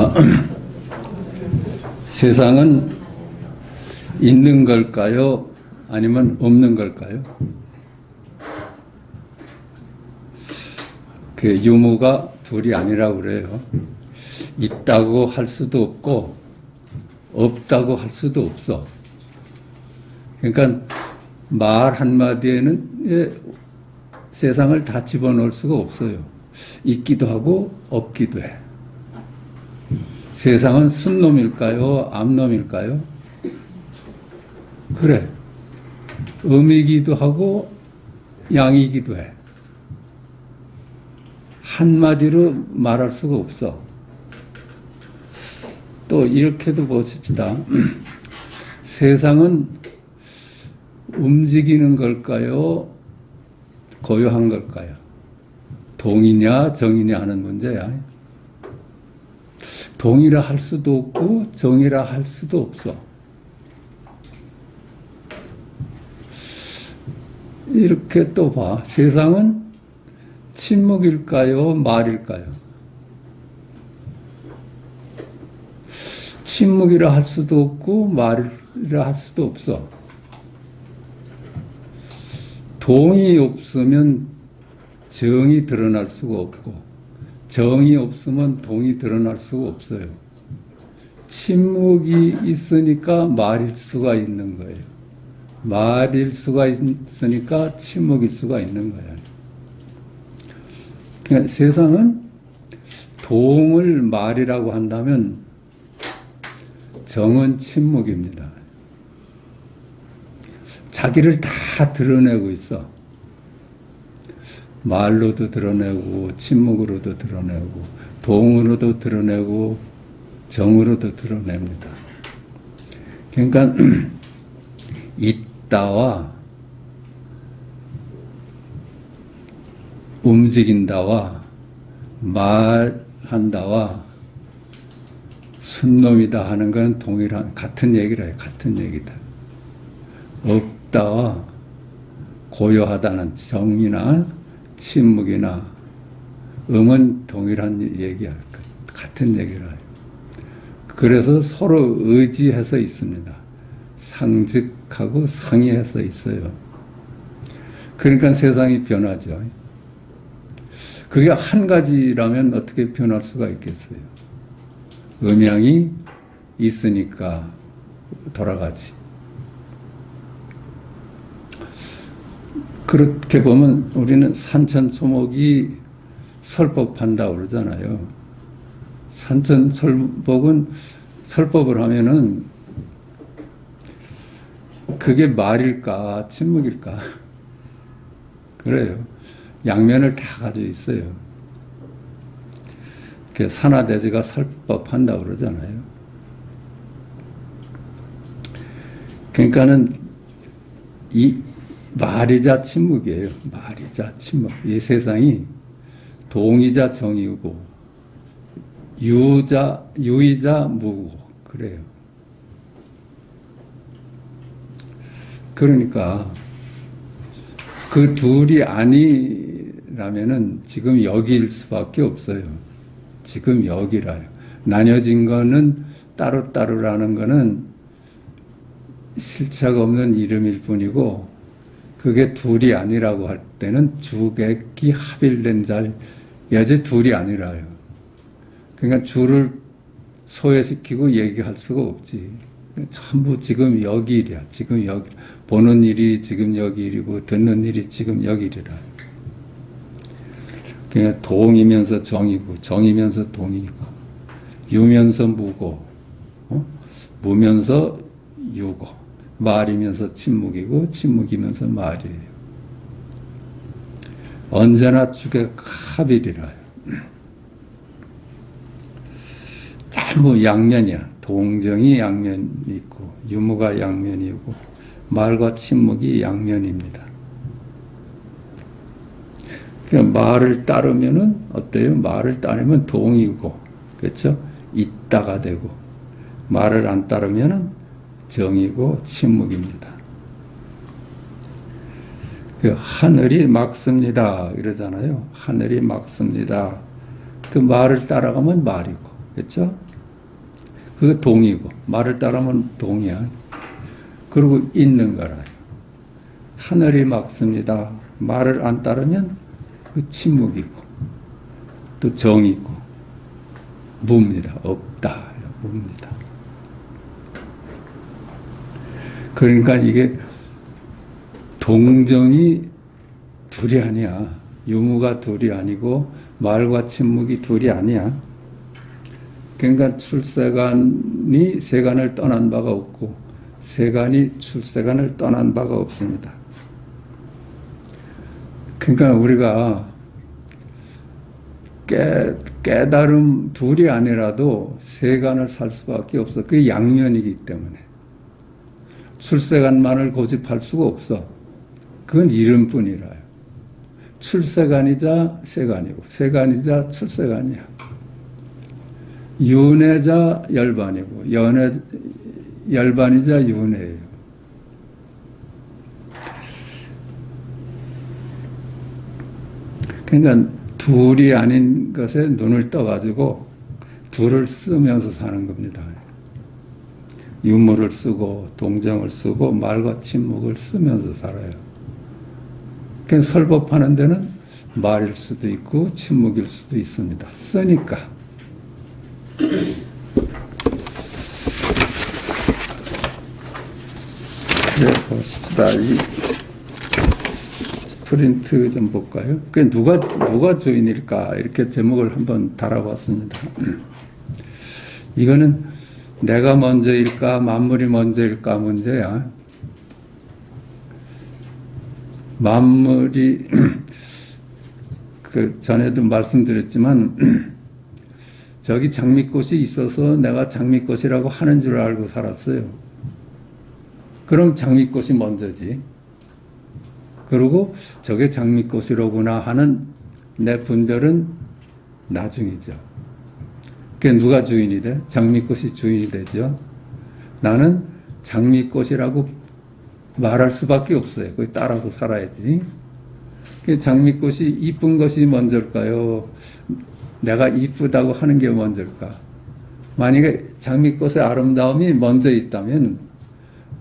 자, 세상은 있는 걸까요? 아니면 없는 걸까요? 그 유무가 둘이 아니라고 그래요. 있다고 할 수도 없고 없다고 할 수도 없어. 그러니까 말 한마디에는 세상을 다 집어넣을 수가 없어요. 있기도 하고 없기도 해. 세상은 순놈일까요? 암놈일까요? 그래. 음이기도 하고 양이기도 해. 한마디로 말할 수가 없어. 또 이렇게도 보십시다. 세상은 움직이는 걸까요? 고요한 걸까요? 동이냐 정이냐 하는 문제야. 동이라 할 수도 없고 정이라 할 수도 없어. 이렇게 또 봐. 세상은 침묵일까요? 말일까요? 침묵이라 할 수도 없고 말이라 할 수도 없어. 동이 없으면 정이 드러날 수가 없고 정이 없으면 동이 드러날 수가 없어요. 침묵이 있으니까 말일 수가 있는 거예요. 말일 수가 있으니까 침묵일 수가 있는 거예요. 그러니까 세상은 동을 말이라고 한다면 정은 침묵입니다. 자기를 다 드러내고 있어. 말로도 드러내고 침묵으로도 드러내고 동으로도 드러내고 정으로도 드러냅니다. 그러니까 있다와 움직인다와 말한다와 순놈이다 하는 건 동일한 같은 얘기라 해요. 같은 얘기다. 없다와 고요하다는 정이나 침묵이나 음은 동일한 얘기야. 같은 얘기라 해요. 그래서 서로 의지해서 있습니다. 상즉하고 상의해서 있어요. 그러니까 세상이 변하죠. 그게 한 가지라면 어떻게 변할 수가 있겠어요? 음양이 있으니까 돌아가지. 그렇게 보면 우리는 산천초목이 설법한다고 그러잖아요. 산천철목은 설법을 하면은 그게 말일까 침묵일까? 그래요. 양면을 다 가지고 있어요. 산화대제가 설법한다고 그러잖아요. 그러니까는 이 말이자 침묵이에요. 말이자 침묵. 이 세상이 동이자 정이고 유이자 무고 그래요. 그러니까 그 둘이 아니라면은 지금 여기일 수밖에 없어요. 지금 여기라요. 나뉘어진 거는 따로따로라는 거는 실체가 없는 이름일 뿐이고 그게 둘이 아니라고 할 때는 주객기 합일된 자리 여제 둘이 아니라요. 그러니까 주를 소외시키고 얘기할 수가 없지. 전부 지금 여기 일이야. 지금 여기. 보는 일이 지금 여기 일이고 듣는 일이 지금 여기 일이라. 그러니까 동이면서 정이고 정이면서 동이고 유면서 무고 무면서 유고 말이면서 침묵이고 침묵이면서 말이에요. 언제나 주객 합일이라요. 전부 양면이야. 동정이 양면이 있고 유무가 양면이고 말과 침묵이 양면입니다. 그러니까 말을 따르면은 어때요? 말을 따르면 동이고 그렇죠? 있다가 되고 말을 안 따르면은 정이고 침묵입니다. 그 하늘이 막습니다 이러잖아요. 하늘이 막습니다. 그 말을 따라가면 말이고 그렇죠? 그거 동이고, 말을 따르면 동이야. 그리고 있는 거라. 하늘이 막습니다. 말을 안 따르면 그 침묵이고, 또 정이고, 무입니다. 없다. 무입니다. 그러니까 이게 동정이 둘이 아니야. 유무가 둘이 아니고 말과 침묵이 둘이 아니야. 그러니까 출세간이 세간을 떠난 바가 없고 세간이 출세간을 떠난 바가 없습니다. 그러니까 우리가 깨달음 둘이 아니라도 세간을 살 수밖에 없어. 그게 양면이기 때문에. 출세간만을 고집할 수가 없어. 그건 이름뿐이라요. 출세간이자 세간이고 세간이자 출세간이야. 윤회자 열반이고 열반이자 윤회예요. 그러니까 둘이 아닌 것에 눈을 떠가지고 둘을 쓰면서 사는 겁니다. 유무를 쓰고 동정을 쓰고 말과 침묵을 쓰면서 살아요. 그래서 설법하는 데는 말일 수도 있고 침묵일 수도 있습니다. 쓰니까. 그래 봅시다. 이 프린트 좀 볼까요? 그 누가 주인일까? 이렇게 제목을 한번 달아봤습니다. 이거는 내가 먼저일까? 만물이 먼저일까? 문제야. 만물이 그 전에도 말씀드렸지만 저기 장미꽃이 있어서 내가 장미꽃이라고 하는 줄 알고 살았어요. 그럼 장미꽃이 먼저지. 그리고 저게 장미꽃이로구나 하는 내 분별은 나중이죠. 그게 누가 주인이 돼? 장미꽃이 주인이 되죠. 나는 장미꽃이라고 말할 수밖에 없어요. 거기 따라서 살아야지. 장미꽃이 이쁜 것이 먼저일까요? 내가 이쁘다고 하는 게 먼저일까? 만약에 장미꽃의 아름다움이 먼저 있다면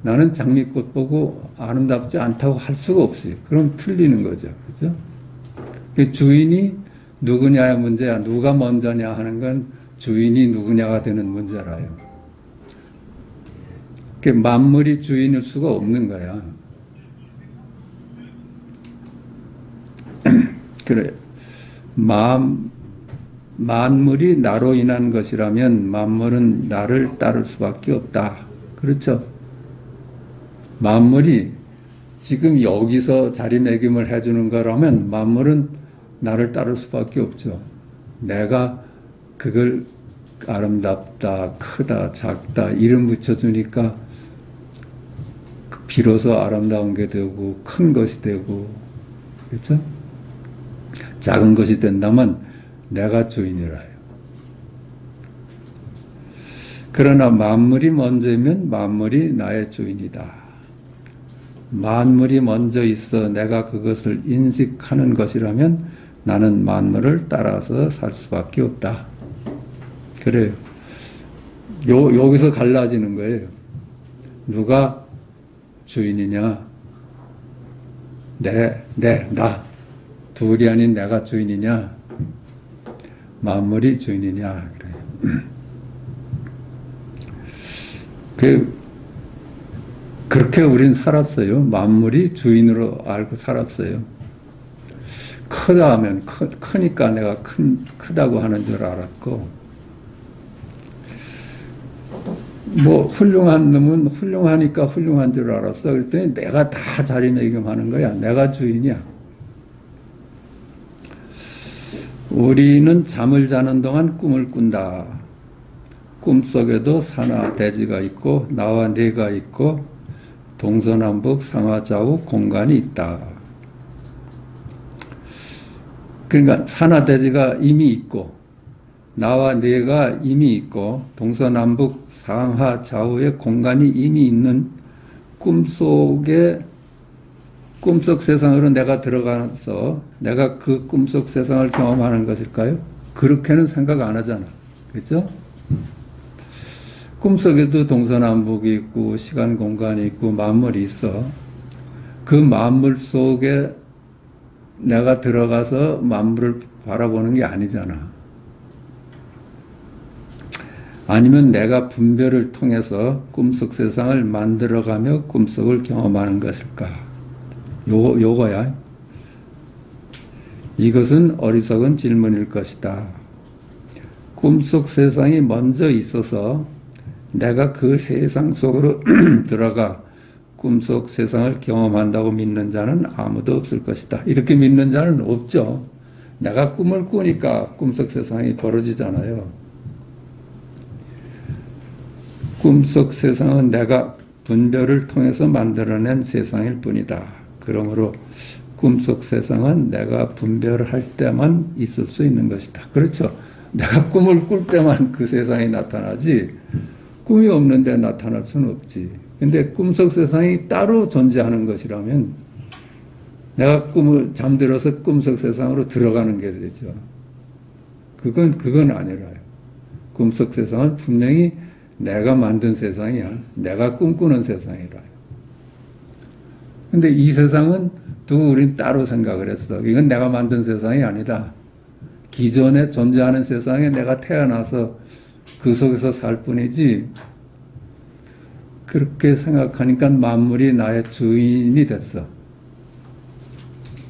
나는 장미꽃 보고 아름답지 않다고 할 수가 없어요. 그럼 틀리는 거죠. 그죠? 주인이 누구냐의 문제야. 누가 먼저냐 하는 건 주인이 누구냐가 되는 문제라요. 만물이 주인일 수가 없는 거야. 그래. 만물이 나로 인한 것이라면 만물은 나를 따를 수밖에 없다. 그렇죠? 만물이 지금 여기서 자리매김을 해주는 거라면 만물은 나를 따를 수밖에 없죠. 내가 그걸 아름답다, 크다, 작다 이름 붙여주니까 비로소 아름다운 게 되고 큰 것이 되고 그렇죠? 작은 것이 된다면 내가 주인이라요. 그러나 만물이 먼저이면 만물이 나의 주인이다. 만물이 먼저 있어 내가 그것을 인식하는 것이라면 나는 만물을 따라서 살 수밖에 없다. 그래요. 여기서 갈라지는 거예요. 누가 주인이냐? 나. 둘이 아닌 내가 주인이냐? 만물이 주인이냐? 그래요. 그렇게 우린 살았어요. 만물이 주인으로 알고 살았어요. 크다 하면 크니까 내가 크다고 하는 줄 알았고, 뭐 훌륭한 놈은 훌륭하니까 훌륭한 줄 알았어. 그랬더니 내가 다 자리매김하는 거야. 내가 주인이야. 우리는 잠을 자는 동안 꿈을 꾼다. 꿈속에도 산하 대지가 있고 나와 네가 있고 동서남북 상하좌우 공간이 있다. 그러니까 산하 대지가 이미 있고 나와 네가 이미 있고 동서남북 상하 좌우의 공간이 이미 있는 꿈속 세상으로 내가 들어가서 내가 그 꿈속 세상을 경험하는 것일까요? 그렇게는 생각 안 하잖아. 그렇죠? 꿈속에도 동서남북이 있고 시간 공간이 있고 만물이 있어. 그 만물 속에 내가 들어가서 만물을 바라보는 게 아니잖아. 아니면 내가 분별을 통해서 꿈속 세상을 만들어가며 꿈속을 경험하는 것일까? 요거야. 이것은 어리석은 질문일 것이다. 꿈속 세상이 먼저 있어서 내가 그 세상 속으로 들어가 꿈속 세상을 경험한다고 믿는 자는 아무도 없을 것이다. 이렇게 믿는 자는 없죠. 내가 꿈을 꾸니까 꿈속 세상이 벌어지잖아요. 꿈속 세상은 내가 분별을 통해서 만들어낸 세상일 뿐이다. 그러므로 꿈속 세상은 내가 분별을 할 때만 있을 수 있는 것이다. 그렇죠. 내가 꿈을 꿀 때만 그 세상이 나타나지 꿈이 없는데 나타날 수는 없지. 근데 꿈속 세상이 따로 존재하는 것이라면 내가 잠들어서 꿈속 세상으로 들어가는 게 되죠. 그건 아니라요. 꿈속 세상은 분명히 내가 만든 세상이야. 내가 꿈꾸는 세상이라요. 근데 이 세상은 두고 우린 따로 생각을 했어. 이건 내가 만든 세상이 아니다. 기존에 존재하는 세상에 내가 태어나서 그 속에서 살 뿐이지, 그렇게 생각하니까 만물이 나의 주인이 됐어.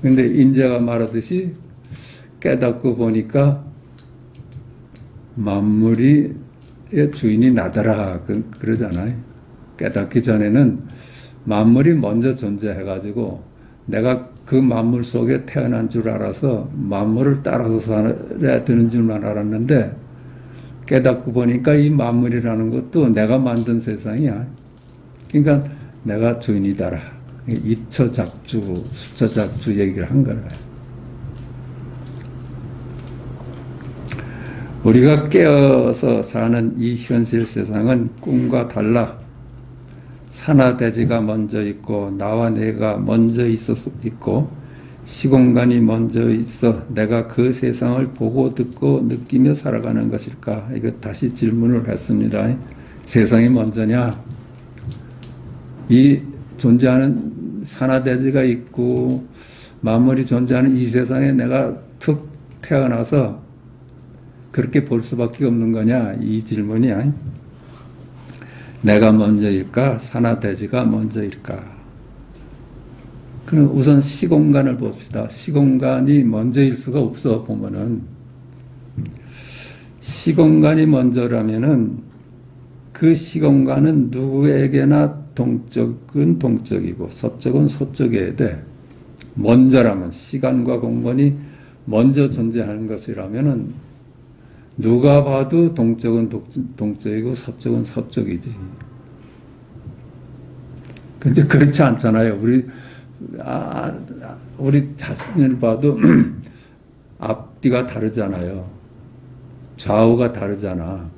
근데 인자가 말하듯이 깨닫고 보니까 만물이 주인이 나더라. 그러잖아요. 깨닫기 전에는 만물이 먼저 존재해가지고 내가 그 만물 속에 태어난 줄 알아서 만물을 따라서 살아야 되는 줄만 알았는데 깨닫고 보니까 이 만물이라는 것도 내가 만든 세상이야. 그러니까 내가 주인이다라. 입처작주, 수처작주 얘기를 한 거예요. 우리가 깨어서 사는 이 현실 세상은 꿈과 달라 산하대지가 먼저 있고 나와 내가 먼저 있고 시공간이 먼저 있어 내가 그 세상을 보고 듣고 느끼며 살아가는 것일까? 이거 다시 질문을 했습니다. 세상이 먼저냐? 이 존재하는 산하대지가 있고 만물이 존재하는 이 세상에 내가 툭 태어나서 그렇게 볼 수밖에 없는 거냐? 이 질문이야. 내가 먼저일까? 산하대지가 먼저일까? 그럼 우선 시공간을 봅시다. 시공간이 먼저일 수가 없어, 보면은. 시공간이 먼저라면은 그 시공간은 누구에게나 동쪽은 동쪽이고 서쪽은 서쪽이어야 돼. 먼저라면, 시간과 공간이 먼저 존재하는 것이라면은 누가 봐도 동쪽은 동쪽이고 서쪽은 서쪽이지. 근데 그렇지 않잖아요. 우리 자신을 봐도 앞뒤가 다르잖아요. 좌우가 다르잖아.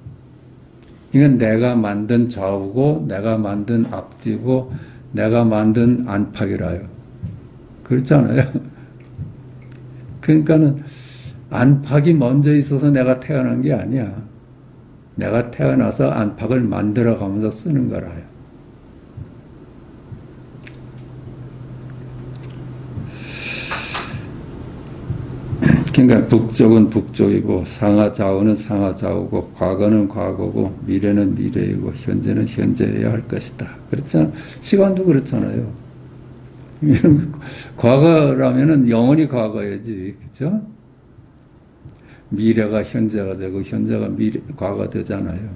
그러니까 내가 만든 좌우고 내가 만든 앞뒤고 내가 만든 안팎이라요. 그렇잖아요. 그러니까는 안팎이 먼저 있어서 내가 태어난 게 아니야. 내가 태어나서 안팎을 만들어가면서 쓰는 거라요. 그러니까 북쪽은 북쪽이고 상하좌우는 상하좌우고 과거는 과거고 미래는 미래이고 현재는 현재여야 할 것이다. 그렇잖아. 시간도 그렇잖아요. 과거라면은 영원히 과거야지. 그렇죠? 미래가 현재가 되고 현재가 과거가 되잖아요.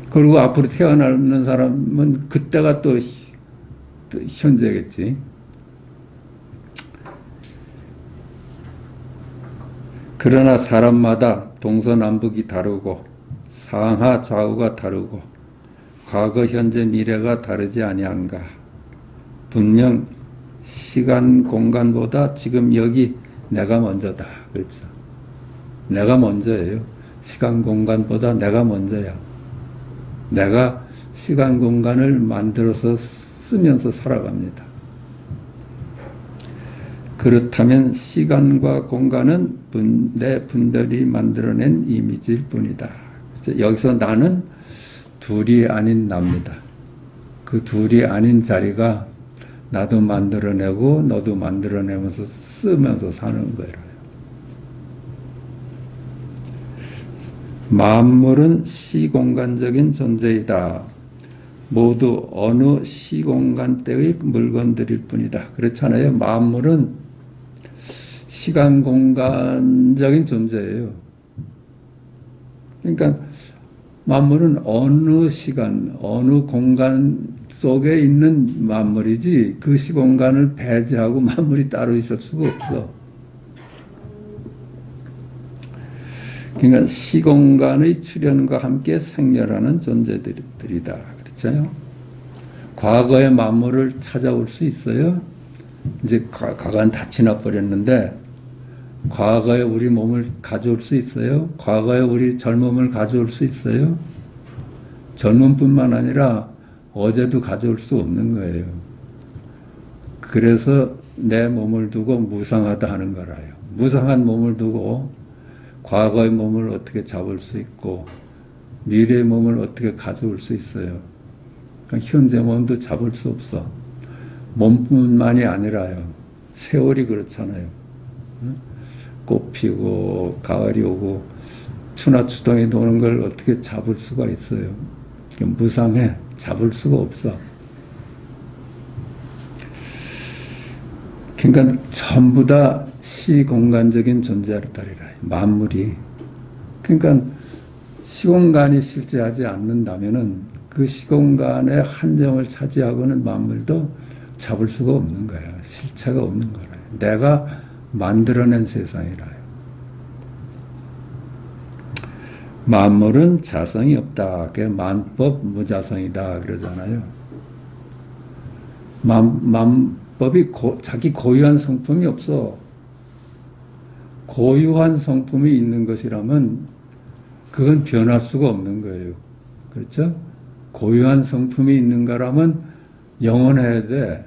그리고 앞으로 태어나는 사람은 그때가 또 현재겠지. 그러나 사람마다 동서남북이 다르고 상하 좌우가 다르고 과거 현재 미래가 다르지 아니한가. 분명 시간 공간보다 지금 여기 내가 먼저다. 그렇죠. 내가 먼저예요. 시간 공간보다 내가 먼저야. 내가 시간 공간을 만들어서 쓰면서 살아갑니다. 그렇다면 시간과 공간은 내 분별이 만들어낸 이미지일 뿐이다. 여기서 나는 둘이 아닌 납니다. 그 둘이 아닌 자리가 나도 만들어내고 너도 만들어내면서 쓰면서 사는 거예요. 만물은 시공간적인 존재이다. 모두 어느 시공간 때의 물건들일 뿐이다. 그렇잖아요. 만물은 시간 공간적인 존재예요. 그러니까 만물은 어느 시간, 어느 공간 속에 있는 만물이지 그 시공간을 배제하고 만물이 따로 있을 수가 없어. 그러니까 시공간의 출현과 함께 생멸하는 존재들이다. 그렇죠? 과거의 만물을 찾아올 수 있어요? 이제 과거는 다 지나버렸는데 과거에 우리 몸을 가져올 수 있어요? 과거에 우리 젊음을 가져올 수 있어요? 젊음뿐만 아니라 어제도 가져올 수 없는 거예요. 그래서 내 몸을 두고 무상하다 하는 거라요. 무상한 몸을 두고 과거의 몸을 어떻게 잡을 수 있고 미래의 몸을 어떻게 가져올 수 있어요. 그러니까 현재 몸도 잡을 수 없어. 몸뿐만이 아니라요. 세월이 그렇잖아요. 꽃 피고 가을이 오고 추나 추동이 도는 걸 어떻게 잡을 수가 있어요. 무상해. 잡을 수가 없어. 그러니까 전부 다 시공간적인 존재들이라. 만물이. 그러니까 시공간이 실제하지 않는다면은 그 시공간의 한정을 차지하고는 만물도 잡을 수가 없는 거야. 실체가 없는 거라. 내가 만들어낸 세상이라요. 만물은 자성이 없다. 그게 만법 무자성이다 그러잖아요. 만법이 자기 고유한 성품이 없어. 고유한 성품이 있는 것이라면 그건 변할 수가 없는 거예요. 그렇죠? 고유한 성품이 있는 거라면 영원해야 돼.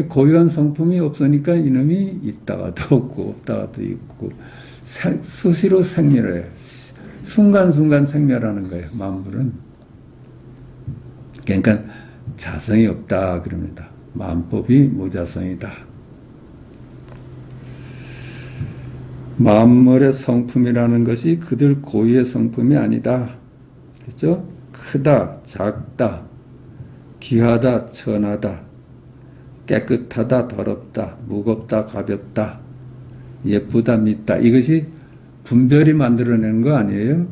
고유한 성품이 없으니까 이놈이 있다가도 없고 없다가도 있고 수시로 생멸해. 순간순간 생멸하는 거예요. 만물은. 그러니까 자성이 없다 그럽니다. 만법이 무자성이다. 만물의 성품이라는 것이 그들 고유의 성품이 아니다. 그렇죠? 크다, 작다, 귀하다, 천하다, 깨끗하다, 더럽다, 무겁다, 가볍다, 예쁘다, 밉다. 이것이 분별이 만들어내는 거 아니에요?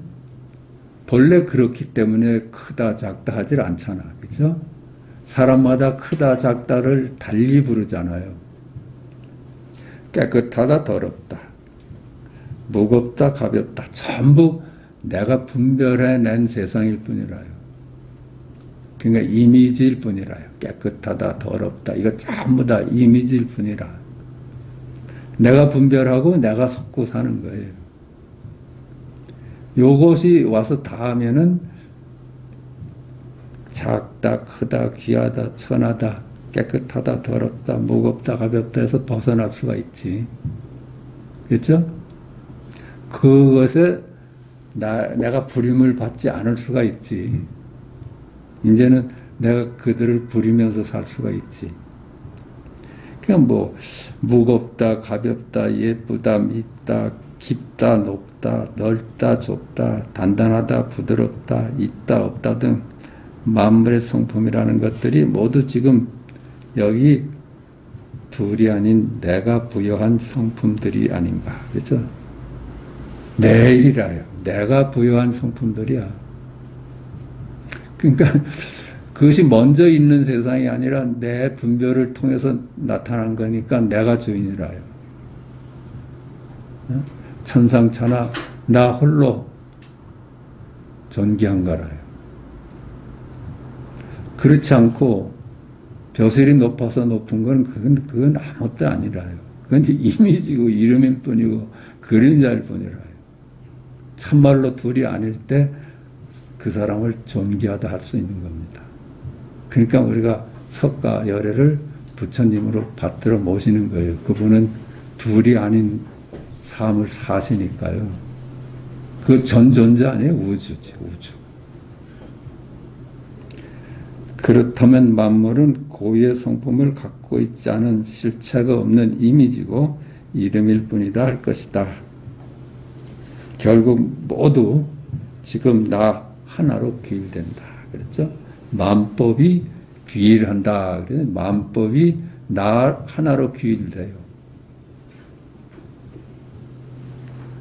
본래 그렇기 때문에 크다, 작다 하질 않잖아. 그렇죠? 사람마다 크다, 작다를 달리 부르잖아요. 깨끗하다, 더럽다, 무겁다, 가볍다. 전부 내가 분별해낸 세상일 뿐이라요. 그러니까 이미지일 뿐이라요. 깨끗하다, 더럽다. 이거 전부 다 이미지일 뿐이라. 내가 분별하고 내가 섞고 사는 거예요. 요것이 와서 닿으면은 작다, 크다, 귀하다, 천하다, 깨끗하다, 더럽다, 무겁다, 가볍다 해서 벗어날 수가 있지. 그렇죠? 그것에 내가 부림을 받지 않을 수가 있지. 이제는 내가 그들을 부리면서 살 수가 있지. 그냥 뭐 무겁다, 가볍다, 예쁘다, 밉다, 깊다, 높다, 넓다, 좁다, 단단하다, 부드럽다, 있다, 없다 등 만물의 성품이라는 것들이 모두 지금 여기 둘이 아닌 내가 부여한 성품들이 아닌가. 그렇죠? 내 일이라요. 내가 부여한 성품들이야. 그러니까 그것이 먼저 있는 세상이 아니라 내 분별을 통해서 나타난 거니까 내가 주인이라요. 천상천하 나 홀로 존귀한 거라요. 그렇지 않고 벼슬이 높아서 높은 건 그건 아무것도 아니라요. 그건 이미지고 이름일 뿐이고 그림자일 뿐이라요. 참말로 둘이 아닐 때 그 사람을 존귀하다 할 수 있는 겁니다. 그러니까 우리가 석가 열애를 부처님으로 받들어 모시는 거예요. 그분은 둘이 아닌 삶을 사시니까요. 그 전 존재 아니에요? 우주지, 우주. 그렇다면 만물은 고유의 성품을 갖고 있지 않은 실체가 없는 이미지고 이름일 뿐이다 할 것이다. 결국 모두 지금 나 하나로 귀일된다. 그랬죠? 만법이 귀일한다. 그래서 만법이 나 하나로 귀일돼요.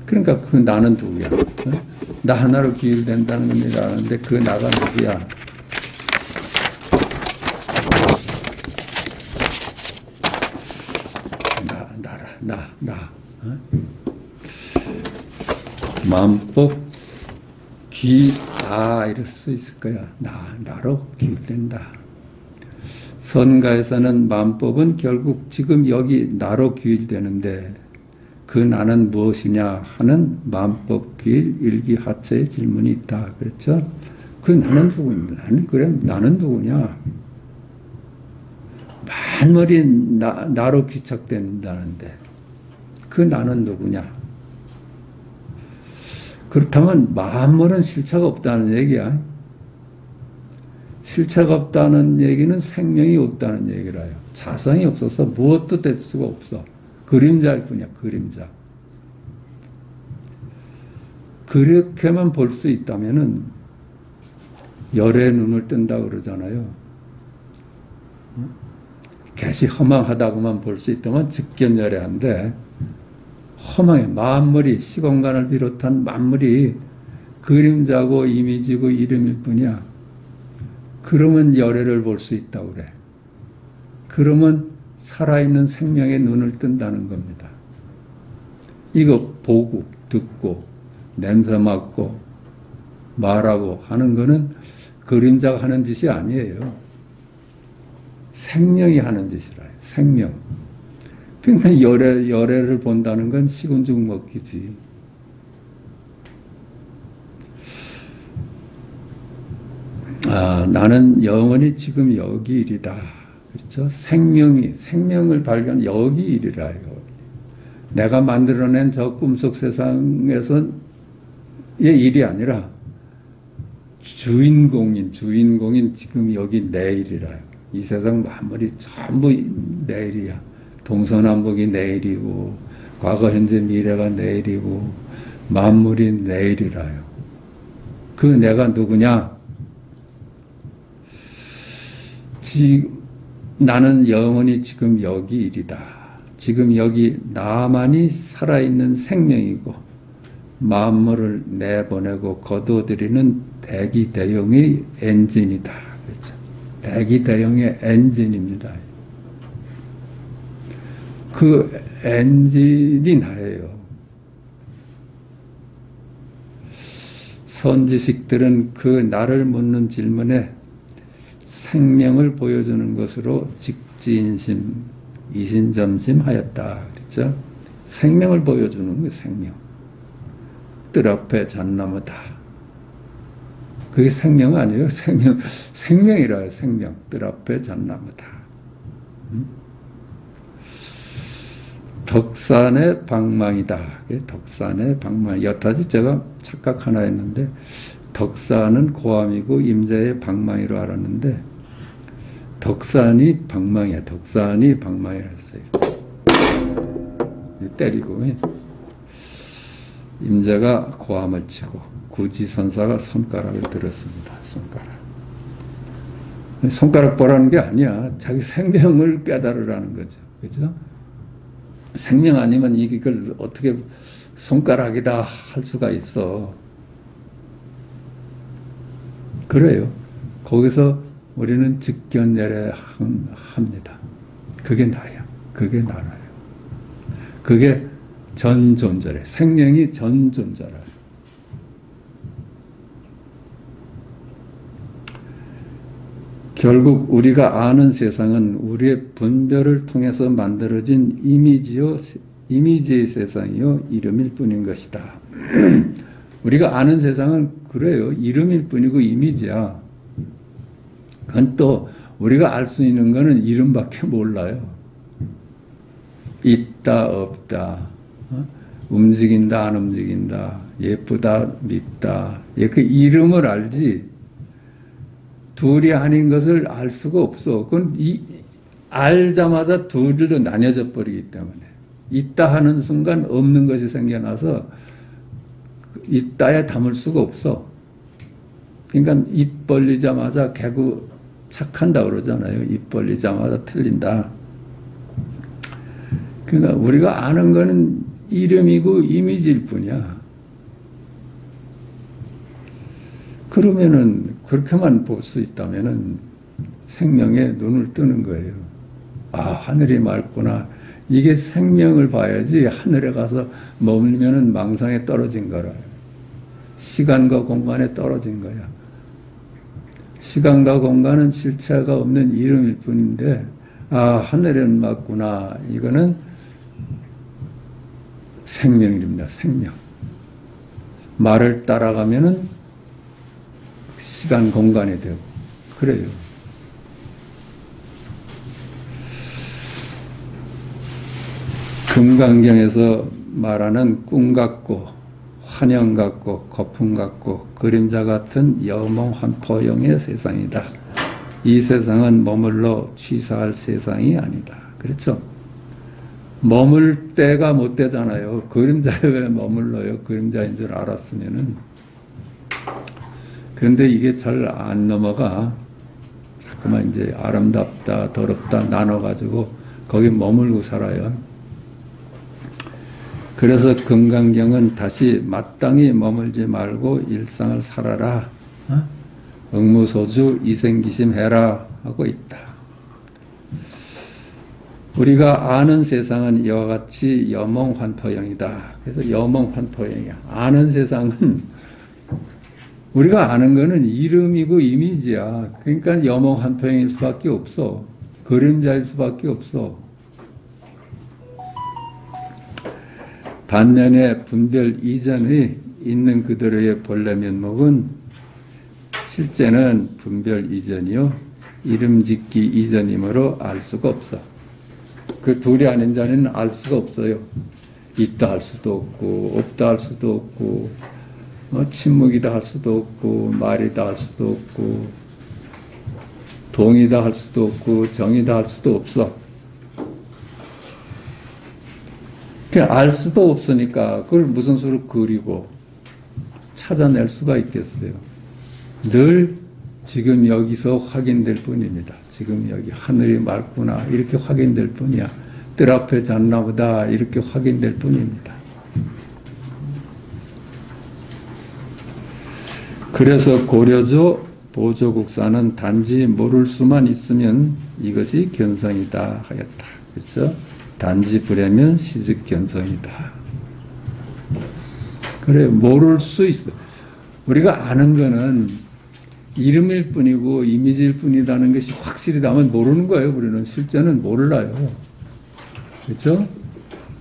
그러니까 그 나는 누구야? 나 하나로 귀일된다는 의미를 아는데 그 나가 누구야? 나. 만법 귀다 이럴 수 있을 거야. 나로 귀일된다. 선가에서는 만법은 결국 지금 여기 나로 귀일되는데 그 나는 무엇이냐 하는 만법 귀일 일기하처의 질문이 있다. 그렇죠? 그 나는 누구냐? 나는 누구냐? 만물이 나로 귀착된다는데 그 나는 누구냐? 그렇다면 만물은 실체가 없다는 얘기야. 실체가 없다는 얘기는 생명이 없다는 얘기라요. 자성이 없어서 무엇도 될 수가 없어. 그림자일 뿐이야, 그림자. 그렇게만 볼 수 있다면은 열의 눈을 뜬다 그러잖아요. 개시 허망하다고만 볼 수 있다면 직견열애한데 허망해. 만물이 시공간을 비롯한 만물이 그림자고 이미지고 이름일 뿐이야. 그러면 열애를 볼 수 있다고 그래. 그러면 살아있는 생명의 눈을 뜬다는 겁니다. 이거 보고 듣고 냄새 맡고 말하고 하는 거는 그림자가 하는 짓이 아니에요. 생명이 하는 짓이라요. 생명. 그러니까 열애를 본다는 건 식은죽 먹기지. 나는 영원히 지금 여기 일이다. 그렇죠? 생명을 발견, 여기 일이라, 여기. 내가 만들어낸 저 꿈속 세상에서의 일이 아니라 주인공인 지금 여기 내 일이라요. 이 세상 만물이 전부 내 일이야. 동서남북이 내 일이고, 과거, 현재, 미래가 내 일이고, 만물이 내 일이라요. 그 내가 누구냐? 나는 영원히 지금 여기 일이다. 지금 여기 나만이 살아있는 생명이고 만물을 내보내고 거두어들이는 대기대용의 엔진이다. 그렇죠? 대기대용의 엔진입니다. 그 엔진이 나예요. 선지식들은 그 나를 묻는 질문에 생명을 보여주는 것으로 직지인심, 이신점심하였다. 그랬죠? 생명을 보여주는 거예요, 생명. 뜰 앞에 잣나무다. 그게 생명 아니에요? 생명이라요, 생명. 뜰 앞에 잣나무다. 덕산의 방망이다. 덕산의 방망이. 여타지 제가 착각 하나 했는데, 덕산은 고함이고 임자의 방망이로 알았는데 덕산이 방망이야. 덕산이 방망이라 했어요. 때리고 임자가 고함을 치고 구지선사가 손가락을 들었습니다. 손가락 보라는 게 아니야. 자기 생명을 깨달으라는 거죠. 그죠? 생명 아니면 이걸 어떻게 손가락이다 할 수가 있어. 그래요. 거기서 우리는 직견열애합니다. 그게 나야. 그게 나라요. 그게 전존재래. 생명이 전존재라. 결국 우리가 아는 세상은 우리의 분별을 통해서 만들어진 이미지의 세상이요 이름일 뿐인 것이다. 우리가 아는 세상은 그래요. 이름일 뿐이고 이미지야. 그건 또 우리가 알 수 있는 거는 이름밖에 몰라요. 있다 없다. 움직인다, 안 움직인다, 예쁘다, 밉다, 그 이름을 알지, 둘이 아닌 것을 알 수가 없어. 그건 알자마자 둘로 나뉘어져 버리기 때문에. 있다 하는 순간 없는 것이 생겨나서 있다에 담을 수가 없어. 그러니까 입 벌리자마자 개구 착한다 그러잖아요. 입 벌리자마자 틀린다. 그러니까 우리가 아는 거는 이름이고 이미지일 뿐이야. 그러면은 그렇게만 볼 수 있다면은 생명에 눈을 뜨는 거예요. 아, 하늘이 맑구나. 이게 생명을 봐야지 하늘에 가서 머물면은 망상에 떨어진 거라. 시간과 공간에 떨어진 거야. 시간과 공간은 실체가 없는 이름일 뿐인데, 아, 하늘은 맑구나. 이거는 생명입니다. 생명. 말을 따라가면은 시간, 공간이 되고 그래요. 금강경에서 말하는 꿈 같고 환영 같고 거품 같고 그림자 같은 여몽환포형의 세상이다. 이 세상은 머물러 취사할 세상이 아니다. 그렇죠? 머물 때가 못 되잖아요. 그림자에 왜 머물러요? 그림자인 줄 알았으면은. 그런데 이게 잘 안 넘어가. 자꾸만 이제 아름답다, 더럽다 나눠가지고 거기 머물고 살아요. 그래서 금강경은 다시 마땅히 머물지 말고 일상을 살아라. 응무소주 이생기심해라 하고 있다. 우리가 아는 세상은 이와 같이 여몽환포형이다. 그래서 여몽환포형이야. 아는 세상은 우리가 아는 거는 이름이고 이미지야. 그러니까 여몽환포형일 수밖에 없어. 그림자일 수밖에 없어. 반면에 분별 이전에 있는 그대로의 본래 면목은 실제는 분별 이전이요 이름 짓기 이전이므로 알 수가 없어. 그 둘이 아닌 자는 알 수가 없어요. 있다 할 수도 없고 없다 할 수도 없고 침묵이다 할 수도 없고 말이다 할 수도 없고 동이다 할 수도 없고 정이다 할 수도 없어. 그냥 알 수도 없으니까 그걸 무슨 수로 그리고 찾아낼 수가 있겠어요. 늘 지금 여기서 확인될 뿐입니다. 지금 여기 하늘이 맑구나 이렇게 확인될 뿐이야. 뜰 앞에 잤나 보다 이렇게 확인될 뿐입니다. 그래서 고려조 보조국사는 단지 모를 수만 있으면 이것이 견성이다 하였다. 그렇죠? 단지 불에면 시즉견성이다. 그래, 모를 수 있어. 우리가 아는 거는 이름일 뿐이고 이미지일 뿐이라는 것이 확실히 나면 모르는 거예요. 우리는 실제는 몰라요. 그렇죠?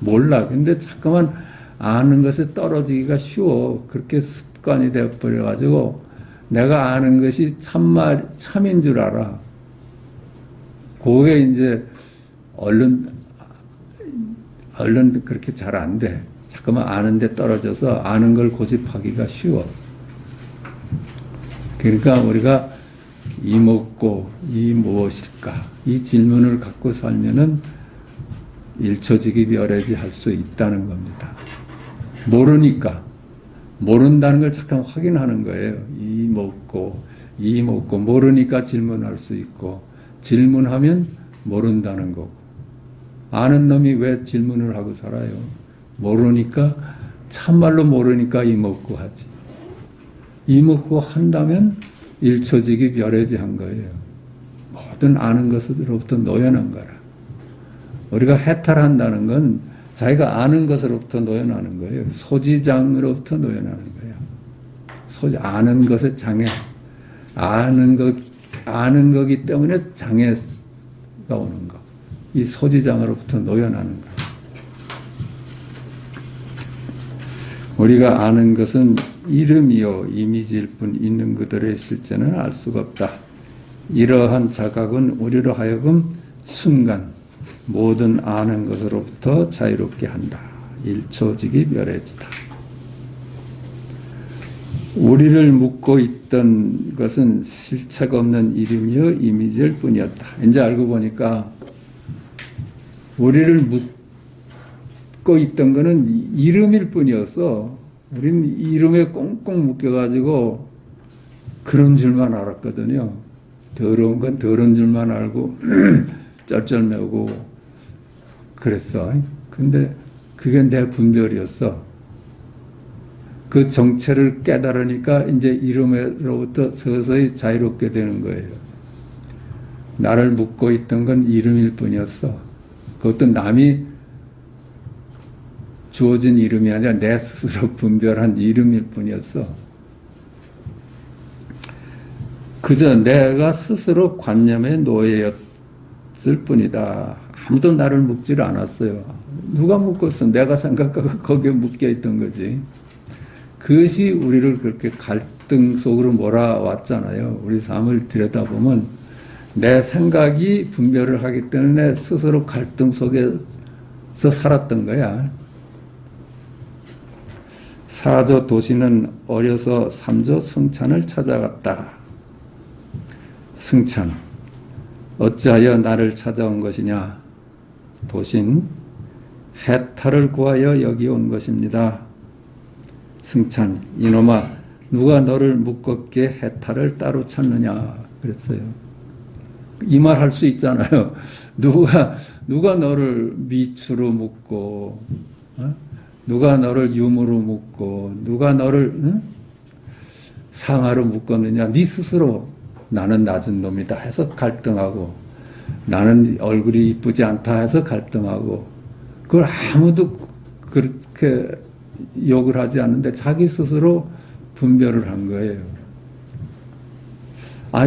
몰라. 근데 자꾸만 아는 것에 떨어지기가 쉬워. 그렇게 습관이 되어버려가지고 내가 아는 것이 참인 줄 알아. 그게 이제 얼른 그렇게 잘 안 돼. 자꾸만 아는데 떨어져서 아는 걸 고집하기가 쉬워. 그러니까 우리가 이 먹고 이 무엇일까? 이 질문을 갖고 살면은 일초직입열애지 할 수 있다는 겁니다. 모르니까. 모른다는 걸 잠깐 확인하는 거예요. 이 먹고 모르니까 질문할 수 있고 질문하면 모른다는 거고. 아는 놈이 왜 질문을 하고 살아요? 모르니까, 참말로 모르니까 이먹고 하지. 이먹고 한다면 일초직입열애지 한 거예요. 모든 아는 것으로부터 노연한 거라. 우리가 해탈한다는 건 자기가 아는 것으로부터 노연하는 거예요. 소지장으로부터 노연하는 거예요. 아는 것의 장애. 아는 거기 때문에 장애가 오는 거. 이 소지장으로부터 노연하는 것. 우리가 아는 것은 이름이요 이미지일 뿐 있는 그들의 실제는 알 수가 없다. 이러한 자각은 우리로 하여금 순간 모든 아는 것으로부터 자유롭게 한다. 일초직이 멸해지다. 우리를 묶고 있던 것은 실체가 없는 이름이요 이미지일 뿐이었다. 이제 알고 보니까 우리를 묶고 있던 것은 이름일 뿐이었어. 우리는 이름에 꽁꽁 묶여가지고 그런 줄만 알았거든요. 더러운 건 더러운 줄만 알고 쩔쩔매고 그랬어. 근데 그게 내 분별이었어. 그 정체를 깨달으니까 이제 이름으로부터 서서히 자유롭게 되는 거예요. 나를 묶고 있던 건 이름일 뿐이었어. 그것도 남이 주어진 이름이 아니라 내 스스로 분별한 이름일 뿐이었어. 그저 내가 스스로 관념의 노예였을 뿐이다. 아무도 나를 묶지를 않았어요. 누가 묶었어? 내가 생각하고 거기에 묶여 있던 거지. 그것이 우리를 그렇게 갈등 속으로 몰아왔잖아요. 우리 삶을 들여다보면 내 생각이 분별을 하기 때문에 스스로 갈등 속에서 살았던 거야. 사조 도시는 어려서 삼조 승찬을 찾아갔다. 승찬, 어찌하여 나를 찾아온 것이냐? 도신, 해탈을 구하여 여기 온 것입니다. 승찬, 이놈아, 누가 너를 묶었기에 해탈을 따로 찾느냐? 그랬어요. 이 말 할 수 있잖아요. 누가 너를 미추로 묶고, 누가 너를 유무로 묶고, 누가 너를 상하로 묶었느냐? 네 스스로 나는 낮은 놈이다 해서 갈등하고, 나는 얼굴이 이쁘지 않다 해서 갈등하고, 그걸 아무도 그렇게 욕을 하지 않는데 자기 스스로 분별을 한 거예요.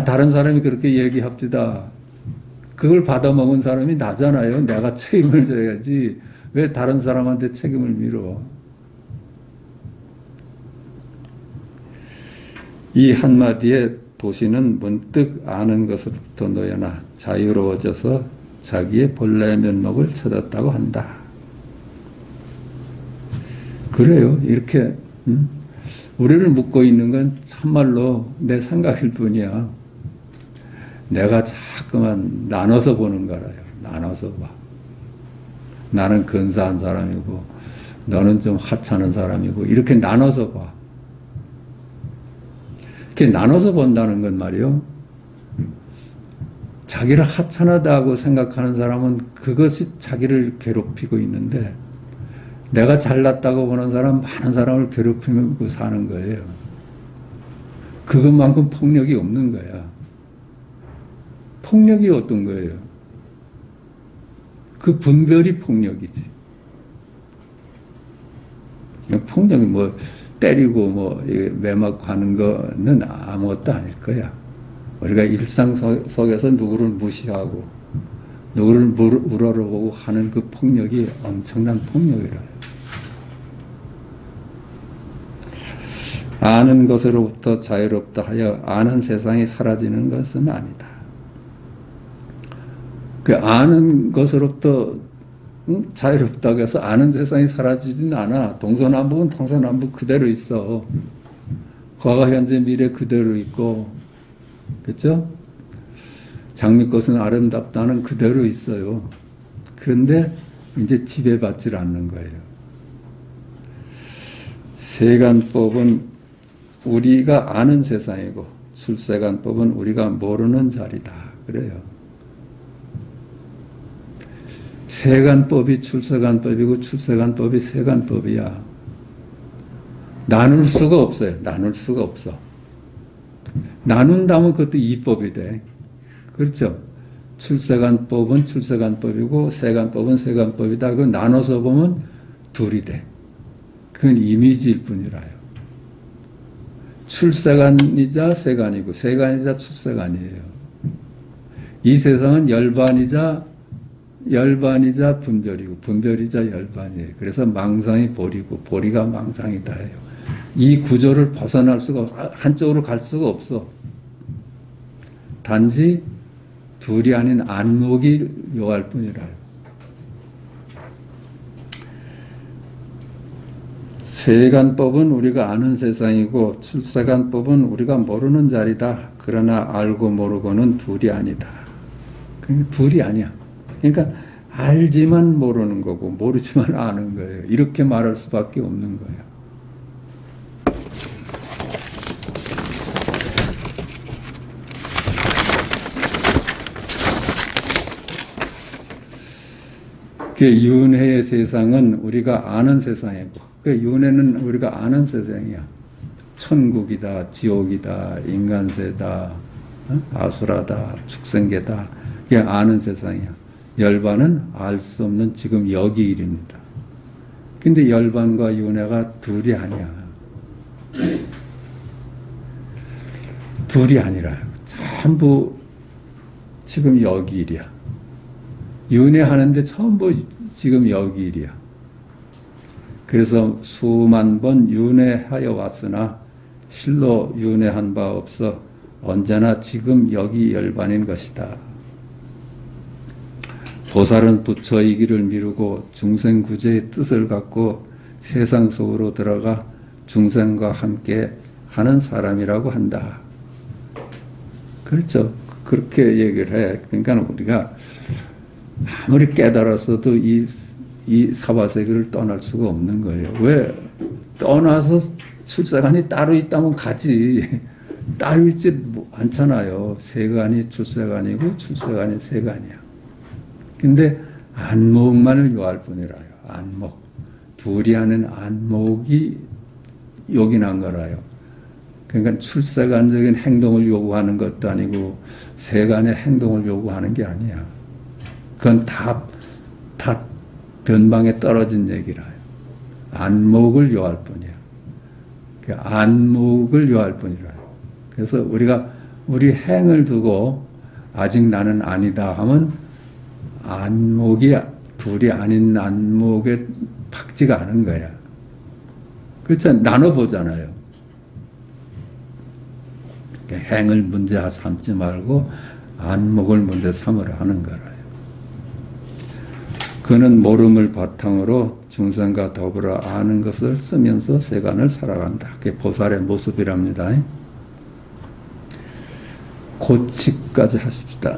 다른 사람이 그렇게 얘기합시다. 그걸 받아먹은 사람이 나잖아요. 내가 책임을 져야지. 왜 다른 사람한테 책임을 밀어? 이 한마디에 도시는 문득 아는 것으로부터 놓여나 자유로워져서 자기의 본래 면목을 찾았다고 한다. 그래요. 이렇게 우리를 묶고 있는 건 참말로 내 생각일 뿐이야. 내가 자꾸만 나눠서 보는 거라요. 나눠서 봐. 나는 근사한 사람이고 너는 좀 하찮은 사람이고 이렇게 나눠서 봐. 이렇게 나눠서 본다는 건 말이요. 자기를 하찮하다고 생각하는 사람은 그것이 자기를 괴롭히고 있는데 내가 잘났다고 보는 사람 많은 사람을 괴롭히고 사는 거예요. 그것만큼 폭력이 없는 거야. 폭력이 어떤 거예요? 그 분별이 폭력이지. 폭력이 뭐 때리고 뭐 매맞고 하는 거는 아무것도 아닐 거야. 우리가 일상 속에서 누구를 무시하고 누구를 우러러보고 하는 그 폭력이 엄청난 폭력이라요. 아는 것으로부터 자유롭다 하여 아는 세상이 사라지는 것은 아니다. 그 아는 것으로부터 자유롭다고 해서 아는 세상이 사라지진 않아. 동서남북은 동서남북 그대로 있어. 과거, 현재, 미래 그대로 있고, 그렇죠? 장미꽃은 아름답다는 그대로 있어요. 그런데 이제 지배받지 않는 거예요. 세간법은 우리가 아는 세상이고 출세간법은 우리가 모르는 자리다. 그래요. 세간법이 출세간법이고 출세간법이 세간법이야. 나눌 수가 없어요. 나눌 수가 없어. 나눈다면 그것도 이법이 돼. 그렇죠? 출세간법은 출세간법이고 세간법은 세간법이다. 그 나눠서 보면 둘이 돼. 그건 이미지일 뿐이라요. 출세간이자 세간이고 세간이자 출세간이에요. 이 세상은 열반이자 분별이고 분별이자 열반이에요. 그래서 망상이 보리고 보리가 망상이다 해요. 이 구조를 벗어날 수가 한쪽으로 갈 수가 없어. 단지 둘이 아닌 안목이 묘할 뿐이라요. 세간법은 우리가 아는 세상이고 출세간법은 우리가 모르는 자리다. 그러나 알고 모르고는 둘이 아니다. 둘이 아니야. 그러니까 알지만 모르는 거고 모르지만 아는 거예요. 이렇게 말할 수밖에 없는 거예요. 윤회의 세상은 우리가 아는 세상이고, 윤회는 우리가 아는 세상이야. 천국이다, 지옥이다, 인간세다, 아수라다, 축생계다. 그게 아는 세상이야. 열반은 알 수 없는 지금 여기 일입니다. 근데 열반과 윤회가 둘이 아니야. 둘이 아니라 전부 지금 여기 일이야. 윤회하는데 전부 지금 여기 일이야. 그래서 수만 번 윤회하여 왔으나 실로 윤회한 바 없어 언제나 지금 여기 열반인 것이다. 보살은 부처의 길을 미루고 중생구제의 뜻을 갖고 세상 속으로 들어가 중생과 함께 하는 사람이라고 한다. 그렇죠. 그렇게 얘기를 해. 그러니까 우리가 아무리 깨달았어도 이 사바세계를 떠날 수가 없는 거예요. 왜? 떠나서 출세관이 따로 있다면 가지. 따로 있지 않잖아요. 세관이 출세관이고 출세관이 세관이야. 근데 안목만을 요할 뿐이라요. 안목. 둘이 하는 안목이 요긴한 거라요. 그러니까 출세관적인 행동을 요구하는 것도 아니고 세관의 행동을 요구하는 게 아니야. 그건 다 변방에 떨어진 얘기라요. 안목을 요할 뿐이야. 그 안목을 요할 뿐이라요. 그래서 우리가 우리 행을 두고 아직 나는 아니다 하면 안목이 둘이 아닌 안목에 박지가 않은 거야. 그렇죠? 나눠보잖아요. 행을 문제 삼지 말고 안목을 문제 삼으라 하는 거라요. 그는 모름을 바탕으로 중생과 더불어 아는 것을 쓰면서 세간을 살아간다. 그게 보살의 모습이랍니다. 고치까지 하십시다.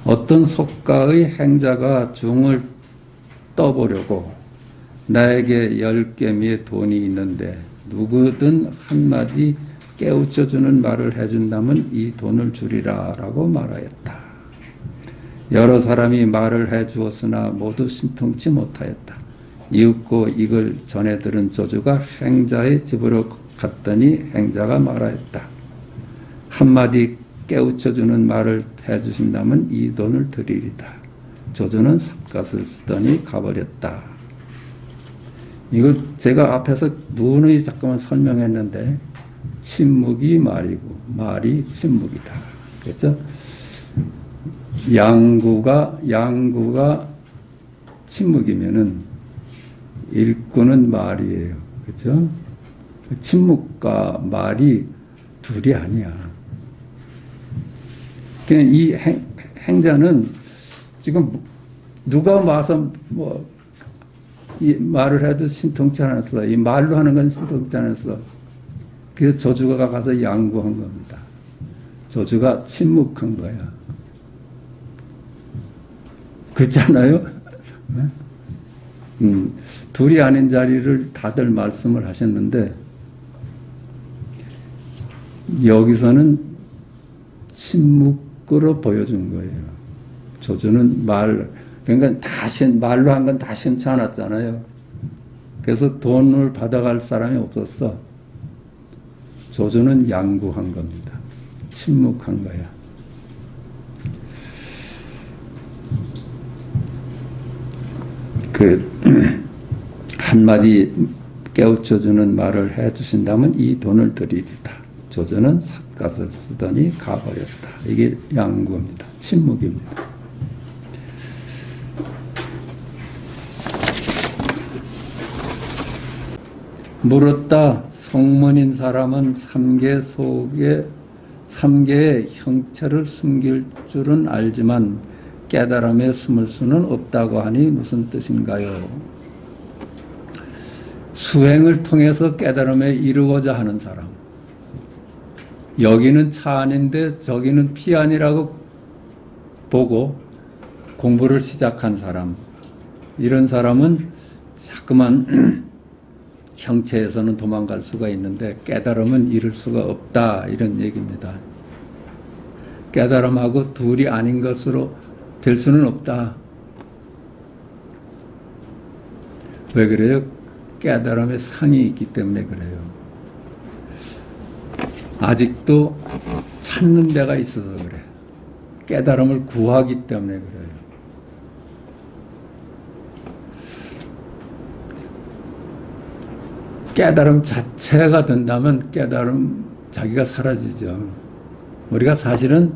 어떤 속가의 행자가 중을 떠보려고 나에게 10개미의 돈이 있는데 누구든 한마디 깨우쳐주는 말을 해준다면 이 돈을 주리라 라고 말하였다. 여러 사람이 말을 해주었으나 모두 신통치 못하였다. 이윽고 이걸 전해 들은 조주가 행자의 집으로 갔더니 행자가 말하였다. 한마디 깨우쳐주는 말을 해주신다면 이 돈을 드리리다. 조주는 삿갓을 쓰더니 가버렸다. 이거 제가 앞에서 누누이 잠깐만 설명했는데 침묵이 말이고 말이 침묵이다. 그렇죠? 양구가 침묵이면은 일구는 말이에요. 그렇죠? 침묵과 말이 둘이 아니야. 그냥 이 행자는 지금 누가 와서 이 말을 해도 신통치 않았어. 이 말로 하는 건 신통치 않았어. 그래서 조주가 가서 양구한 겁니다. 조주가 침묵한 거야. 그렇잖아요? 둘이 아닌 자리를 다들 말씀을 하셨는데 여기서는 침묵으로 보여준 거예요. 조주는 그러니까 말로 한 건 다 심치 않았잖아요. 그래서 돈을 받아갈 사람이 없었어. 조주는 양구한 겁니다. 침묵한 거야. 한마디 깨우쳐주는 말을 해주신다면 이 돈을 드리리다. 조주는 삿갓을 쓰더니 가버렸다. 이게 양구입니다. 침묵입니다. 물었다. 성문인 사람은 삼계의 형체를 숨길 줄은 알지만 깨달음에 숨을 수는 없다고 하니 무슨 뜻인가요? 수행을 통해서 깨달음에 이르고자 하는 사람. 여기는 차 아닌데 저기는 피 아니라고 보고 공부를 시작한 사람. 이런 사람은 자꾸만 형체에서는 도망갈 수가 있는데 깨달음은 이룰 수가 없다. 이런 얘기입니다. 깨달음하고 둘이 아닌 것으로 될 수는 없다. 왜 그래요? 깨달음의 상이 있기 때문에 그래요. 아직도 찾는 데가 있어서 그래. 깨달음을 구하기 때문에 그래요. 깨달음 자체가 된다면 깨달음 자기가 사라지죠. 우리가 사실은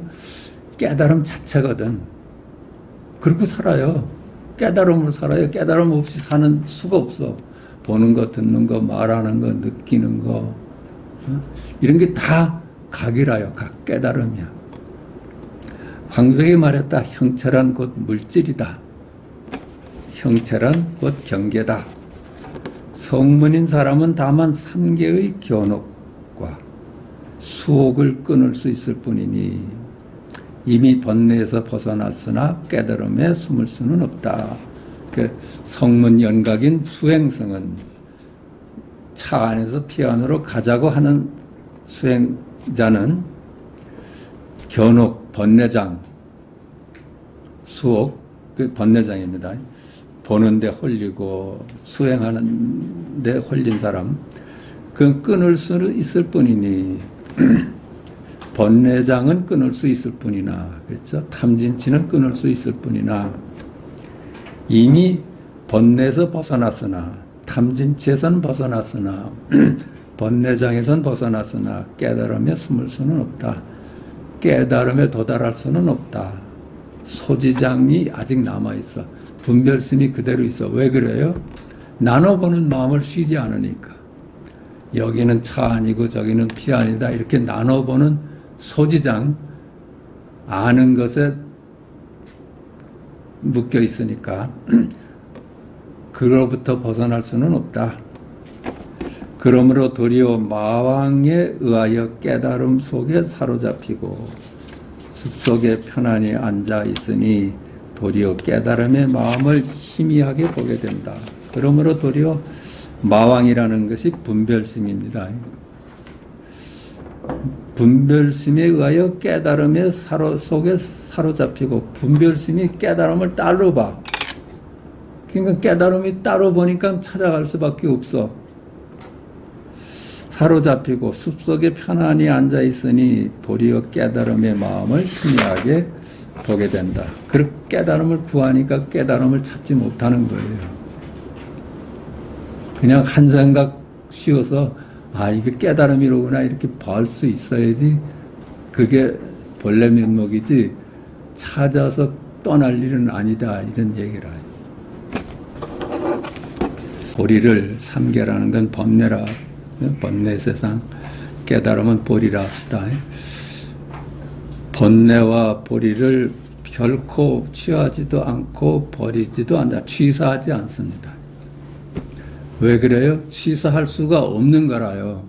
깨달음 자체거든. 그렇게 살아요. 깨달음으로 살아요. 깨달음 없이 사는 수가 없어. 보는 거, 듣는 거, 말하는 거, 느끼는 거, 이런 게 다 각이라요. 각 깨달음이야. 황벽이 말했다. 형체란 곧 물질이다. 형체란 곧 경계다. 성문인 사람은 다만 삼계의 견옥과 수옥을 끊을 수 있을 뿐이니 이미 번뇌에서 벗어났으나 깨달음에 숨을 수는 없다. 그 성문 연각인 수행성은 차 안에서 피 안으로 가자고 하는 수행자는 견옥, 번뇌장, 수옥, 그 번뇌장입니다. 보는데 홀리고 수행하는데 홀린 사람, 그건 끊을 수 있을 뿐이니 번뇌장은 끊을 수 있을 뿐이나, 그렇죠? 탐진치는 끊을 수 있을 뿐이나 이미 번뇌에서 벗어났으나 탐진치에서는 벗어났으나 번뇌장에서는 벗어났으나 깨달음에 숨을 수는 없다. 깨달음에 도달할 수는 없다. 소지장이 아직 남아있어. 분별심이 그대로 있어. 왜 그래요? 나눠보는 마음을 쉬지 않으니까. 여기는 차 아니고 저기는 피 아니다. 이렇게 나눠보는 소지장, 아는 것에 묶여 있으니까 그로부터 벗어날 수는 없다. 그러므로 도리어 마왕에 의하여 깨달음 속에 사로잡히고 숲속에 편안히 앉아 있으니 도리어 깨달음의 마음을 희미하게 보게 된다. 그러므로 도리어 마왕이라는 것이 분별심입니다. 분별심에 의하여 깨달음의 속에 사로잡히고 분별심이 깨달음을 따로 봐. 그러니까 깨달음이 따로 보니까 찾아갈 수밖에 없어. 사로잡히고 숲속에 편안히 앉아있으니 도리어 깨달음의 마음을 희미하게 보게 된다. 그렇게 깨달음을 구하니까 깨달음을 찾지 못하는 거예요. 그냥 한 생각 쉬어서 이게 깨달음이로구나 이렇게 볼 수 있어야지 그게 본래 면목이지 찾아서 떠날 일은 아니다 이런 얘기를 해요. 보리를 삼계라는 건 번뇌라, 번뇌 세상, 깨달음은 보리라 합시다. 번뇌와 보리를 결코 취하지도 않고 버리지도 않는다. 취사하지 않습니다. 왜 그래요? 취사할 수가 없는 거라요.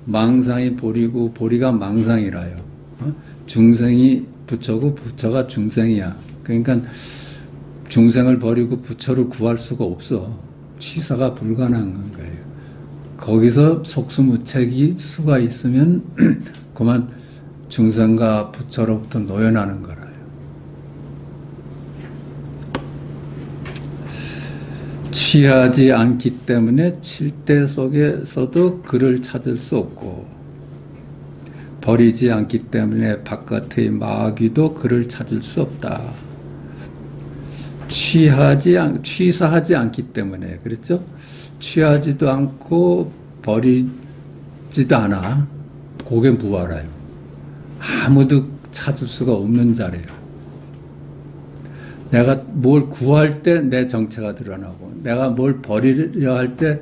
망상이 보리고 보리가 망상이라요. 중생이 부처고 부처가 중생이야. 그러니까 중생을 버리고 부처를 구할 수가 없어. 취사가 불가능한 거예요. 거기서 속수무책이 수가 있으면 그만 중생과 부처로부터 노연하는 거라요. 취하지 않기 때문에 칠대 속에서도 그를 찾을 수 없고 버리지 않기 때문에 바깥의 마귀도 그를 찾을 수 없다. 취사하지 않기 때문에, 그렇죠? 취하지도 않고 버리지도 않아. 그게 무아라요. 아무도 찾을 수가 없는 자리예요. 내가 뭘 구할 때 내 정체가 드러나고, 내가 뭘 버리려 할 때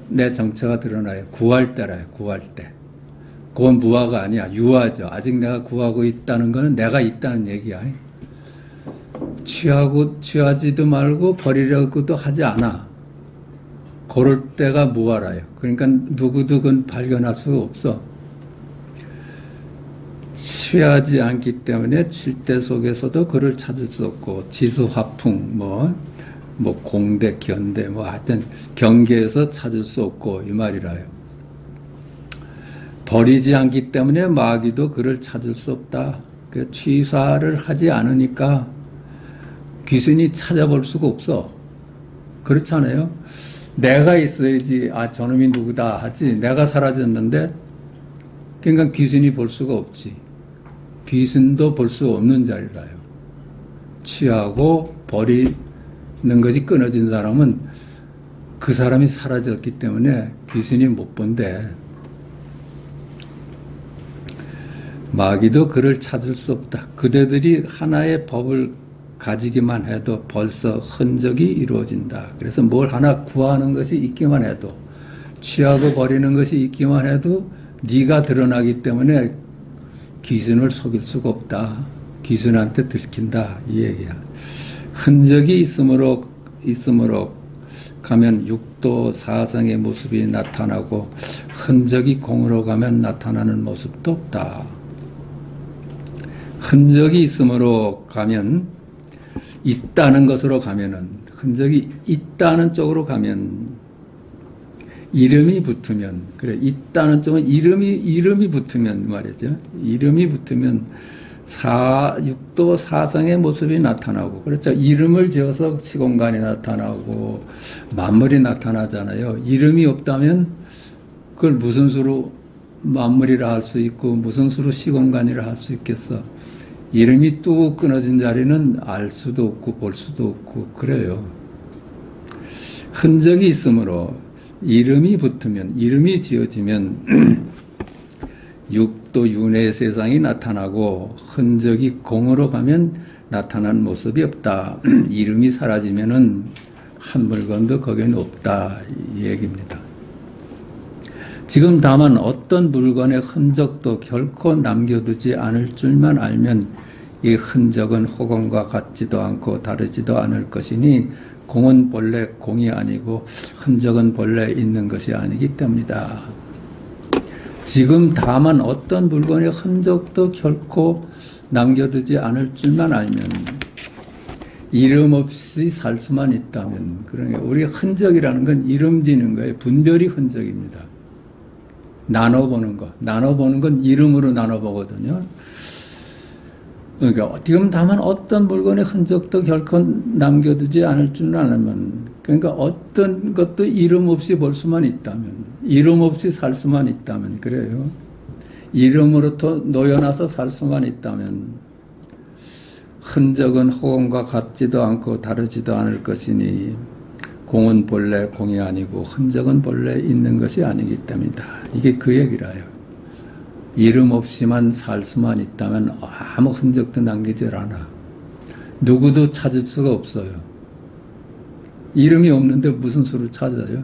내 정체가 드러나요. 구할 때라요, 구할 때. 그건 무아가 아니야, 유아죠. 아직 내가 구하고 있다는 거는 내가 있다는 얘기야. 취하지도 말고 버리려고도 하지 않아. 그럴 때가 무아라요. 그러니까 누구도 그건 발견할 수가 없어. 취하지 않기 때문에 칠대 속에서도 그를 찾을 수 없고, 지수, 화풍, 공대, 견대, 하여튼 경계에서 찾을 수 없고, 이 말이라요. 버리지 않기 때문에 마귀도 그를 찾을 수 없다. 그 취사를 하지 않으니까 귀신이 찾아볼 수가 없어. 그렇잖아요. 내가 있어야지, 저놈이 누구다 하지. 내가 사라졌는데, 그러니까 귀신이 볼 수가 없지. 귀신도 볼 수 없는 자리라요. 취하고 버리는 것이 끊어진 사람은 그 사람이 사라졌기 때문에 귀신이 못 본대. 마귀도 그를 찾을 수 없다. 그대들이 하나의 법을 가지기만 해도 벌써 흔적이 이루어진다. 그래서 뭘 하나 구하는 것이 있기만 해도, 취하고 버리는 것이 있기만 해도 네가 드러나기 때문에 귀신을 속일 수가 없다. 귀신한테 들킨다. 이 얘기야. 흔적이 있으므로 가면 육도 사상의 모습이 나타나고, 흔적이 공으로 가면 나타나는 모습도 없다. 흔적이 있으므로 가면, 있다는 것으로 가면은, 흔적이 있다는 쪽으로 가면, 이름이 붙으면, 그래, 있다는 쪽은 이름이 붙으면 말이죠. 이름이 붙으면, 육도 사상의 모습이 나타나고, 그렇죠. 이름을 지어서 시공간이 나타나고, 만물이 나타나잖아요. 이름이 없다면, 그걸 무슨 수로 만물이라 할 수 있고, 무슨 수로 시공간이라 할 수 있겠어. 이름이 뚝 끊어진 자리는 알 수도 없고 볼 수도 없고 그래요. 흔적이 있으므로 이름이 붙으면, 이름이 지어지면 육도 윤회의 세상이 나타나고, 흔적이 공으로 가면 나타난 모습이 없다. 이름이 사라지면은 한 물건도 거기는 없다. 이 얘기입니다. 지금 다만 어떤 물건의 흔적도 결코 남겨두지 않을 줄만 알면 이 흔적은 허공과 같지도 않고 다르지도 않을 것이니, 공은 본래 공이 아니고 흔적은 본래 있는 것이 아니기 때문이다. 지금 다만 어떤 물건의 흔적도 결코 남겨두지 않을 줄만 알면, 이름 없이 살 수만 있다면, 그러니까 우리가 흔적이라는 건 이름 지는 거예요. 분별이 흔적입니다. 나눠보는 건 이름으로 나눠보거든요. 그러니까 지금 다만 어떤 물건의 흔적도 결코 남겨두지 않을 줄 알면, 그러니까 어떤 것도 이름 없이 볼 수만 있다면, 이름 없이 살 수만 있다면, 그래요. 이름으로부터 놓여나서 살 수만 있다면, 흔적은 허공과 같지도 않고 다르지도 않을 것이니, 공은 본래 공이 아니고 흔적은 본래 있는 것이 아니기 때문이다. 이게 그 얘기라요. 이름 없이만 살 수만 있다면 아무 흔적도 남기질 않아. 누구도 찾을 수가 없어요. 이름이 없는데 무슨 수를 찾아요?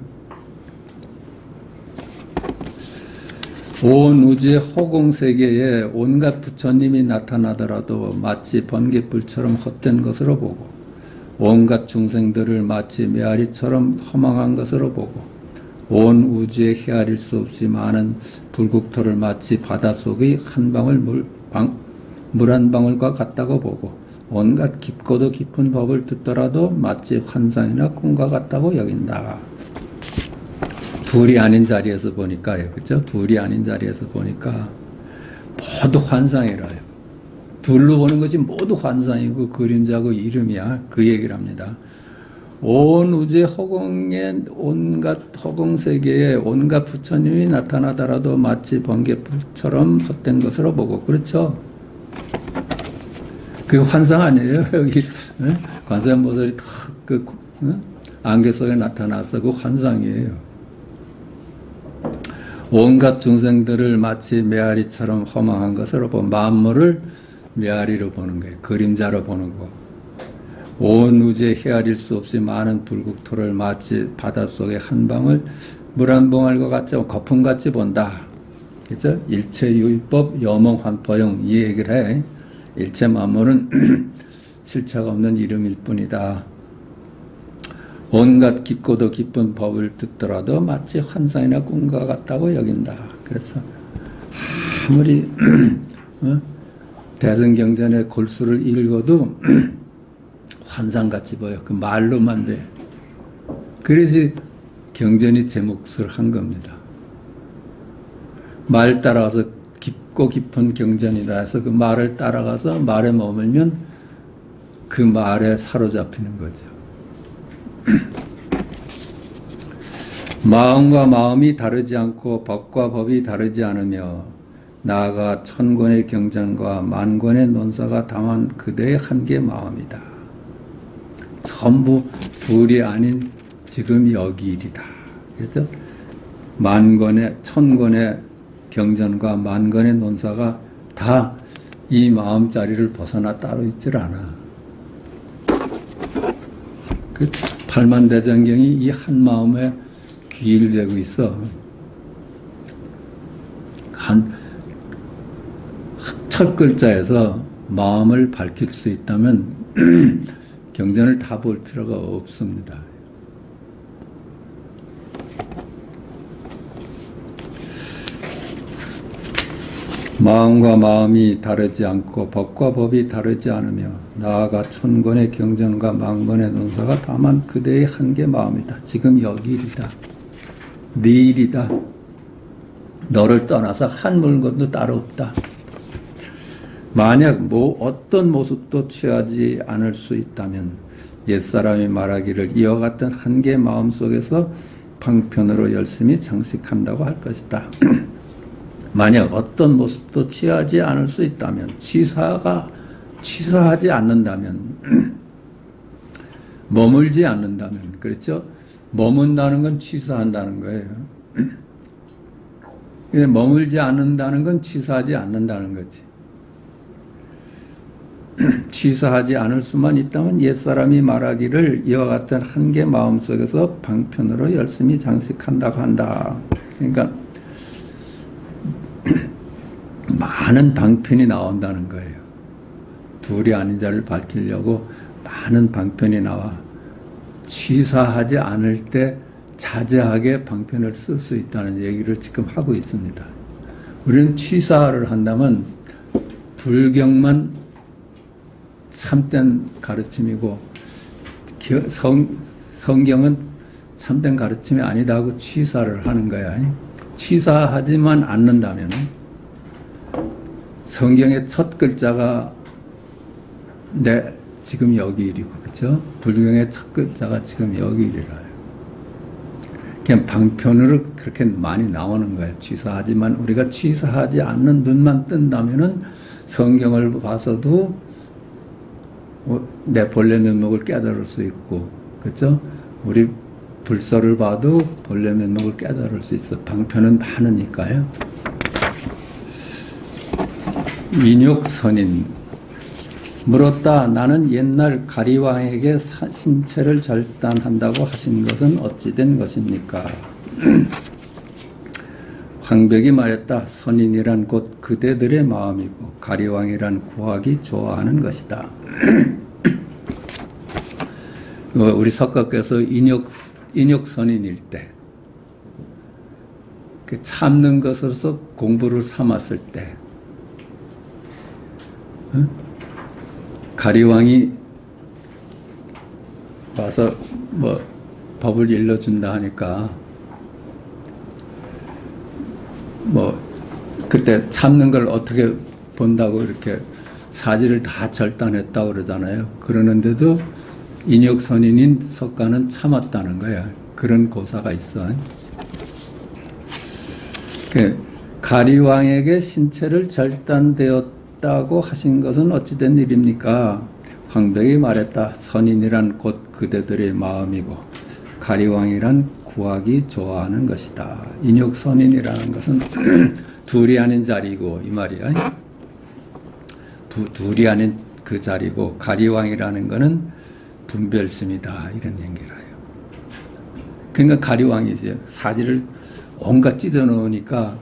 온 우주의 허공세계에 온갖 부처님이 나타나더라도 마치 번갯불처럼 헛된 것으로 보고, 온갖 중생들을 마치 메아리처럼 허망한 것으로 보고, 온 우주에 헤아릴 수 없이 많은 불국토를 마치 바닷속의 한 방울 물 한 방울과 같다고 보고, 온갖 깊고도 깊은 법을 듣더라도 마치 환상이나 꿈과 같다고 여긴다. 둘이 아닌 자리에서 보니까요. 그렇죠? 둘이 아닌 자리에서 보니까 모두 환상이라요. 둘로 보는 것이 모두 환상이고 그림자고 이름이야. 그 얘기를 합니다. 온 우주의 허공에, 온갖 허공세계에 온갖 부처님이 나타나더라도 마치 번개불처럼 헛된 것으로 보고, 그렇죠? 그게 환상 아니에요? 여기 관세음보살이 탁 안개 속에 나타나서 그 환상이에요. 온갖 중생들을 마치 메아리처럼 허망한 것으로 보고, 만물을 메아리로 보는 거예요. 그림자로 보는 거. 온 우주에 헤아릴 수 없이 많은 불국토를 마치 바닷속의 한 방울 물 한 방울과 같이 거품같이 본다. 그죠? 일체유의법 여몽환포용 이 얘기를 해. 일체 만물은 실체가 없는 이름일 뿐이다. 온갖 깊고도 깊은 법을 듣더라도 마치 환상이나 꿈과 같다고 여긴다. 그래서 아무리 대승경전의 골수를 읽어도 환상같이 보여. 그 말로만 돼. 그래서 경전이 제 몫을 한 겁니다. 말 따라가서 깊고 깊은 경전이다 해서 그 말을 따라가서 말에 머물면 그 말에 사로잡히는 거죠. 마음과 마음이 다르지 않고 법과 법이 다르지 않으며 나아가 천권의 경전과 만권의 논사가 담은 그대의 한계 마음이다. 전부 둘이 아닌 지금 여기 일이다. 그래서 천권의 경전과 만권의 논사가 다 이 마음자리를 벗어나 따로 있질 않아. 그 팔만대장경이 이 한 마음에 귀일되고 있어. 첫 글자에서 마음을 밝힐 수 있다면 경전을 다 볼 필요가 없습니다. 마음과 마음이 다르지 않고 법과 법이 다르지 않으며 나아가 천권의 경전과 만권의 논사가 다만 그대의 한계 마음이다. 지금 여기 일이다. 네 일이다. 너를 떠나서 한 물건도 따로 없다. 만약 어떤 모습도 취하지 않을 수 있다면 옛사람이 말하기를 이와 같은 한계 마음 속에서 방편으로 열심히 장식한다고 할 것이다. 만약 어떤 모습도 취하지 않을 수 있다면 취사하지 않는다면 머물지 않는다면 그렇죠? 머문다는 건 취사한다는 거예요. 머물지 않는다는 건 취사하지 않는다는 거지. 취사하지 않을 수만 있다면 옛사람이 말하기를 이와 같은 한계 마음속에서 방편으로 열심히 장식한다고 한다. 그러니까 많은 방편이 나온다는 거예요. 둘이 아닌 자를 밝히려고 많은 방편이 나와 취사하지 않을 때 자제하게 방편을 쓸 수 있다는 얘기를 지금 하고 있습니다. 우리는 취사를 한다면 불경만 참된 가르침이고 성경은 참된 가르침이 아니다 하고 취사를 하는 거야. 취사하지만 않는다면 성경의 첫 글자가 지금 여기 일이고, 그렇죠? 불경의 첫 글자가 지금 여기 일이라요. 그냥 방편으로 그렇게 많이 나오는 거예요. 취사하지만 우리가 취사하지 않는 눈만 뜬다면은 성경을 봐서도 내 본래 면목을 깨달을 수 있고, 그렇죠? 우리 불서를 봐도 본래 면목을 깨달을 수 있어. 방편은 많으니까요. 인욕선인 물었다. 나는 옛날 가리왕에게 신체를 절단한다고 하신 것은 어찌 된 것입니까? 황백이 말했다. 선인이란 곧 그대들의 마음이고 가리왕이란 구하기 좋아하는 것이다. 우리 석가께서 인욕선인일 때 참는 것으로서 공부를 삼았을 때 가리왕이 와서 법을 일러준다 하니까 그때 참는 걸 어떻게 본다고 이렇게 사지를 다 절단했다고 그러잖아요. 그러는데도 인욕선인인 석가는 참았다는 거야. 그런 고사가 있어. 가리왕에게 신체를 절단되었다고 하신 것은 어찌된 일입니까? 황백이 말했다. 선인이란 곧 그대들의 마음이고 가리왕이란 구하기 좋아하는 것이다. 인욕선인이라는 것은 둘이 아닌 자리고 이 말이야. 둘이 아닌 그 자리고 가리왕이라는 것은 분별심이다. 이런 얘기라요. 그러니까 가리왕이지. 사지를 온갖 찢어 놓으니까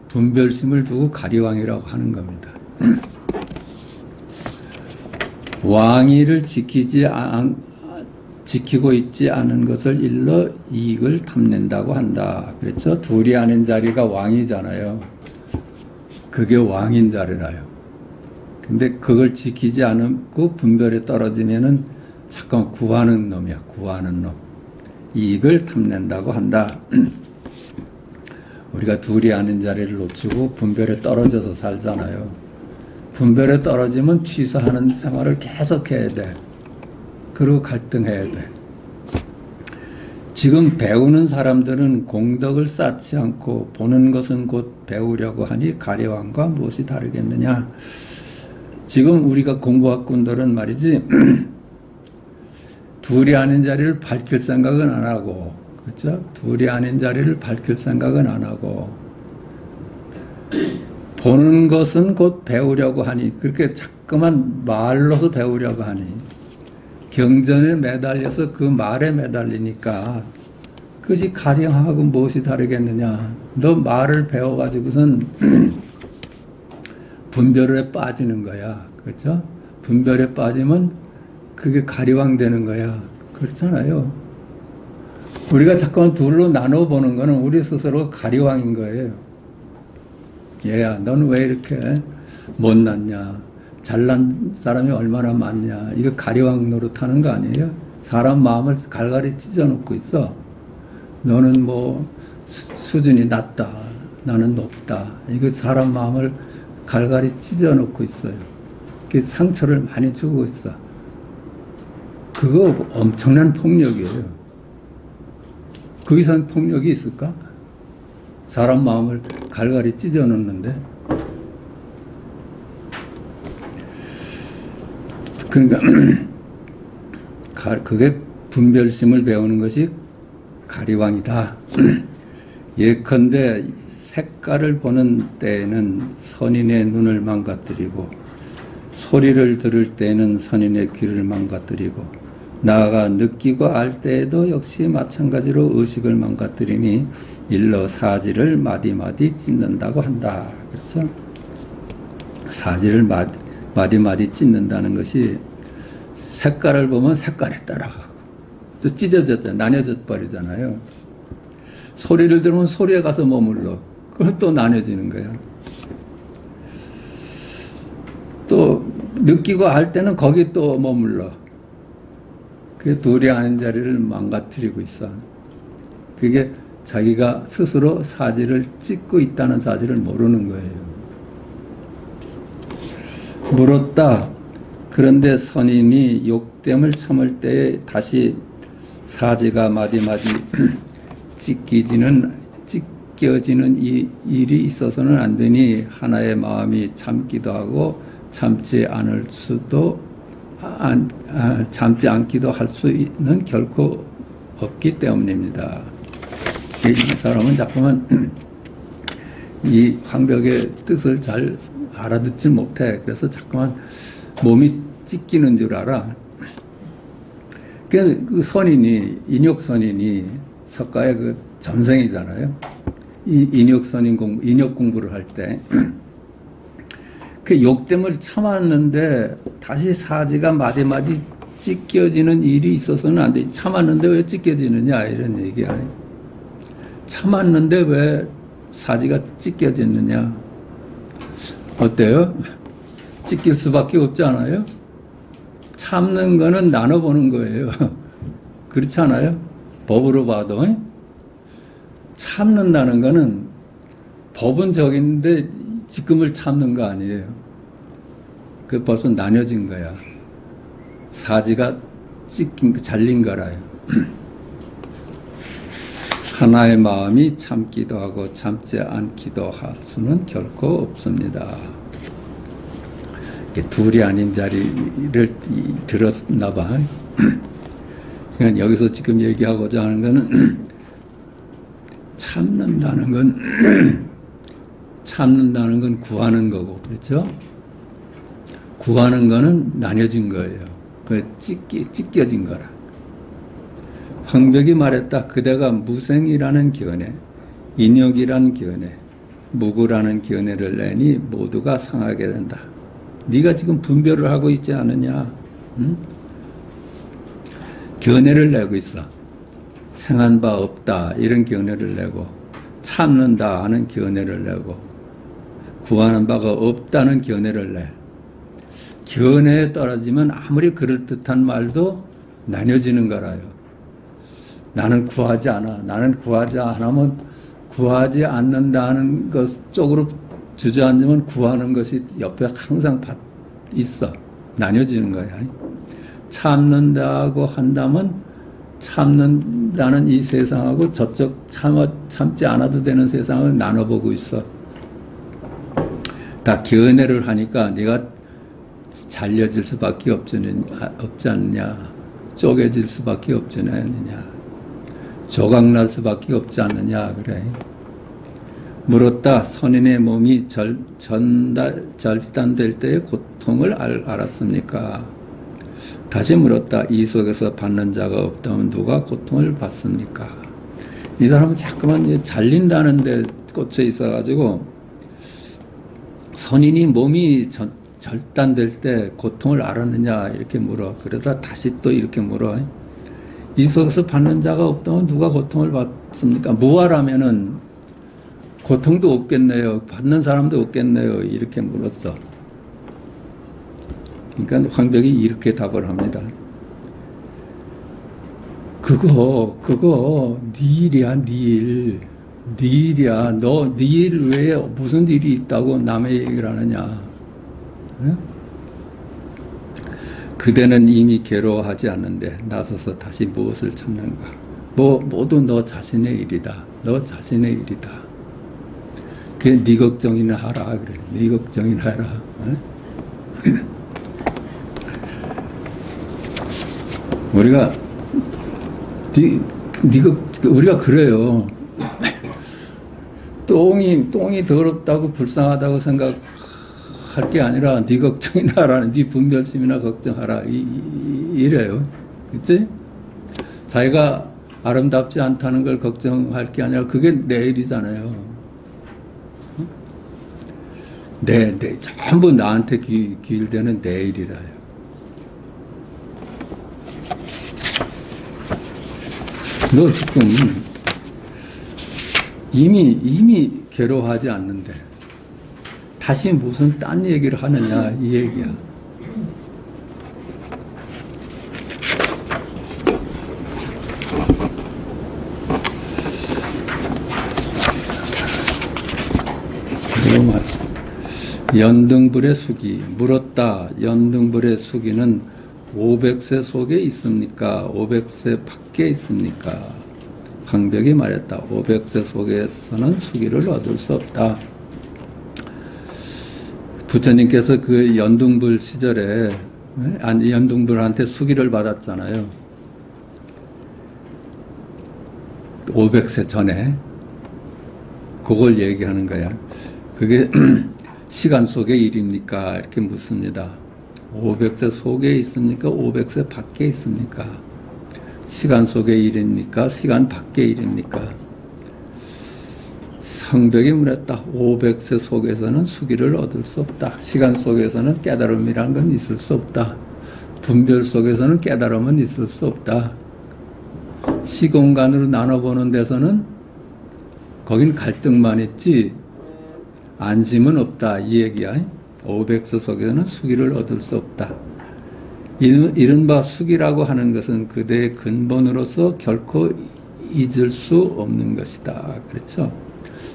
분별심을 두고 가리왕이라고 하는 겁니다. 왕위를 지키지 지키고 있지 않은 것을 일러 이익을 탐낸다고 한다. 그렇죠? 둘이 아닌 자리가 왕이잖아요. 그게 왕인 자리라요. 근데 그걸 지키지 않고 분별에 떨어지면은 잠깐 구하는 놈이야. 구하는 놈. 이익을 탐낸다고 한다. 우리가 둘이 아닌 자리를 놓치고 분별에 떨어져서 살잖아요. 분별에 떨어지면 취사하는 생활을 계속해야 돼. 그리고 갈등해야 돼. 지금 배우는 사람들은 공덕을 쌓지 않고 보는 것은 곧 배우려고 하니 가려움과 무엇이 다르겠느냐. 지금 우리가 공부학군들은 말이지 둘이 아닌 자리를 밝힐 생각은 안 하고, 그렇죠? 둘이 아닌 자리를 밝힐 생각은 안 하고, 보는 것은 곧 배우려고 하니, 그렇게 자꾸만 말로서 배우려고 하니, 경전에 매달려서 그 말에 매달리니까, 그것이 가령하고 무엇이 다르겠느냐. 너 말을 배워가지고선 분별에 빠지는 거야. 그렇죠? 분별에 빠지면 그게 가리왕되는 거야. 그렇잖아요. 우리가 자꾸만 둘로 나눠보는 거는 우리 스스로 가리왕인 거예요. 얘야, 넌 왜 이렇게 못났냐? 잘난 사람이 얼마나 많냐? 이거 가리왕 노릇하는 거 아니에요? 사람 마음을 갈갈이 찢어놓고 있어. 너는 뭐 수준이 낮다. 나는 높다. 이거 사람 마음을 갈갈이 찢어놓고 있어요. 그 상처를 많이 주고 있어. 그거 엄청난 폭력이에요. 그 이상 폭력이 있을까? 사람 마음을 갈갈이 찢어놓는데. 그러니까 그게 분별심을 배우는 것이 가리왕이다. 예컨대 색깔을 보는 때에는 선인의 눈을 망가뜨리고 소리를 들을 때에는 선인의 귀를 망가뜨리고 나아가 느끼고 알 때에도 역시 마찬가지로 의식을 망가뜨리니 일러 사지를 마디마디 찢는다고 한다. 그렇죠? 사지를 마디마디 찢는다는 것이 색깔을 보면 색깔에 따라가고 또 찢어졌잖아요. 나뉘어져 버리잖아요. 소리를 들으면 소리에 가서 머물러. 그럼 또 나뉘어지는 거야. 또 느끼고 할 때는 거기 또 머물러. 그게 둘이 아닌 자리를 망가뜨리고 있어. 그게 자기가 스스로 사지를 찢고 있다는 사실을 모르는 거예요. 물었다. 그런데 선인이 욕됨을 참을 때에 다시 사지가 마디마디 찢겨지는 이 일이 있어서는 안 되니 하나의 마음이 참기도 하고 참지 않기도 할 수는 결코 없기 때문입니다. 이 사람은 자꾸만 이 황벽의 뜻을 잘 알아듣지 못해. 그래서 자꾸만 몸이 찢기는 줄 알아. 그 선인이, 인욕선인이 석가의 그 전생이잖아요. 이 인욕 공부를 할 때. 그 욕됨을 참았는데 다시 사지가 마디마디 찢겨지는 일이 있어서는 안 돼. 참았는데 왜 찢겨지느냐 이런 얘기야. 참았는데 왜 사지가 찢겨졌느냐. 어때요? 찢길 수밖에 없지 않아요? 참는 거는 나눠보는 거예요. 그렇지 않아요? 법으로 봐도. 참는다는 거는 법은 저기 있는데 지금을 참는 거 아니에요. 그 벌써 나뉘어진 거야. 사지가 잘린 거라요. 하나의 마음이 참기도 하고 참지 않기도 할 수는 결코 없습니다. 둘이 아닌 자리를 들었나 봐. 그러니까 여기서 지금 얘기하고자 하는 거는 참는다는 건 구하는 거고, 그렇죠? 구하는 거는 나뉘어진 거예요. 그 찢겨진 거라. 황벽이 말했다. 그대가 무생이라는 견해, 인욕이란 견해, 무구라는 견해를 내니 모두가 상하게 된다. 네가 지금 분별을 하고 있지 않느냐? 응? 견해를 내고 있어. 생한 바 없다 이런 견해를 내고, 참는다 하는 견해를 내고, 구하는 바가 없다는 견해를 내. 견해에 떨어지면 아무리 그럴듯한 말도 나뉘어지는 거라요. 나는 구하지 않아. 나는 구하지 않으면, 구하지 않는다는 것 쪽으로 주저앉으면 구하는 것이 옆에 항상 있어. 나뉘어지는 거야. 참는다고 한다면 참는다는 이 세상하고 저쪽 참지 않아도 되는 세상을 나눠보고 있어. 다 견해를 하니까 네가 잘려질 수밖에 없지 않느냐, 쪼개질 수밖에 없지 않느냐, 조각날 수밖에 없지 않느냐 그래. 물었다. 선인의 몸이 절단될 때의 고통을 알았습니까? 다시 물었다. 이 속에서 받는 자가 없다면 누가 고통을 받습니까? 이 사람은 자꾸만 잘린다는 데 꽂혀 있어가지고, 선인이 몸이 절단될 때 고통을 알았느냐 이렇게 물어. 그러다 다시 또 이렇게 물어. 이 속에서 받는 자가 없다면 누가 고통을 받습니까? 무아라면은 고통도 없겠네요. 받는 사람도 없겠네요. 이렇게 물었어. 그러니까 황벽이 이렇게 답을 합니다. 그거 네 일이야, 네 일. 네 일이야. 너 네 일 외에 무슨 일이 있다고 남의 얘기를 하느냐. 네? 그대는 이미 괴로워하지 않는데 나서서 다시 무엇을 찾는가. 모두 너 자신의 일이다. 너 자신의 일이다. 그게 네 걱정이나 하라. 그래. 네 걱정이나 해라. 네? 우리가 그래요. 똥이 더럽다고 불쌍하다고 생각할 게 아니라 네 걱정이나 하라. 네 분별심이나 걱정하라. 이래요. 그치? 자기가 아름답지 않다는 걸 걱정할 게 아니라 그게 내 일이잖아요. 전부 나한테 기일되는 내 일이라요. 너 지금 이미 괴로워하지 않는데 다시 무슨 딴 얘기를 하느냐 이 얘기야. 연등불의 수기 물었다. 연등불의 수기는 500세 속에 있습니까? 500세 밖에 있습니까? 황벽이 말했다. 500세 속에서는 수기를 얻을 수 없다. 부처님께서 그 연등불 시절에 연등불한테 수기를 받았잖아요. 500세 전에. 그걸 얘기하는 거야. 그게 시간 속의 일입니까? 이렇게 묻습니다. 500세 속에 있습니까? 500세 밖에 있습니까? 시간 속의 일입니까? 시간 밖의 일입니까? 성벽이 물었다. 500세 속에서는 수기를 얻을 수 없다. 시간 속에서는 깨달음이란 건 있을 수 없다. 분별 속에서는 깨달음은 있을 수 없다. 시공간으로 나눠보는 데서는 거긴 갈등만 있지 안심은 없다. 이 얘기야. 500세 속에서는 수기를 얻을 수 없다. 이른바 수기라고 하는 것은 그대의 근본으로서 결코 잊을 수 없는 것이다. 그렇죠?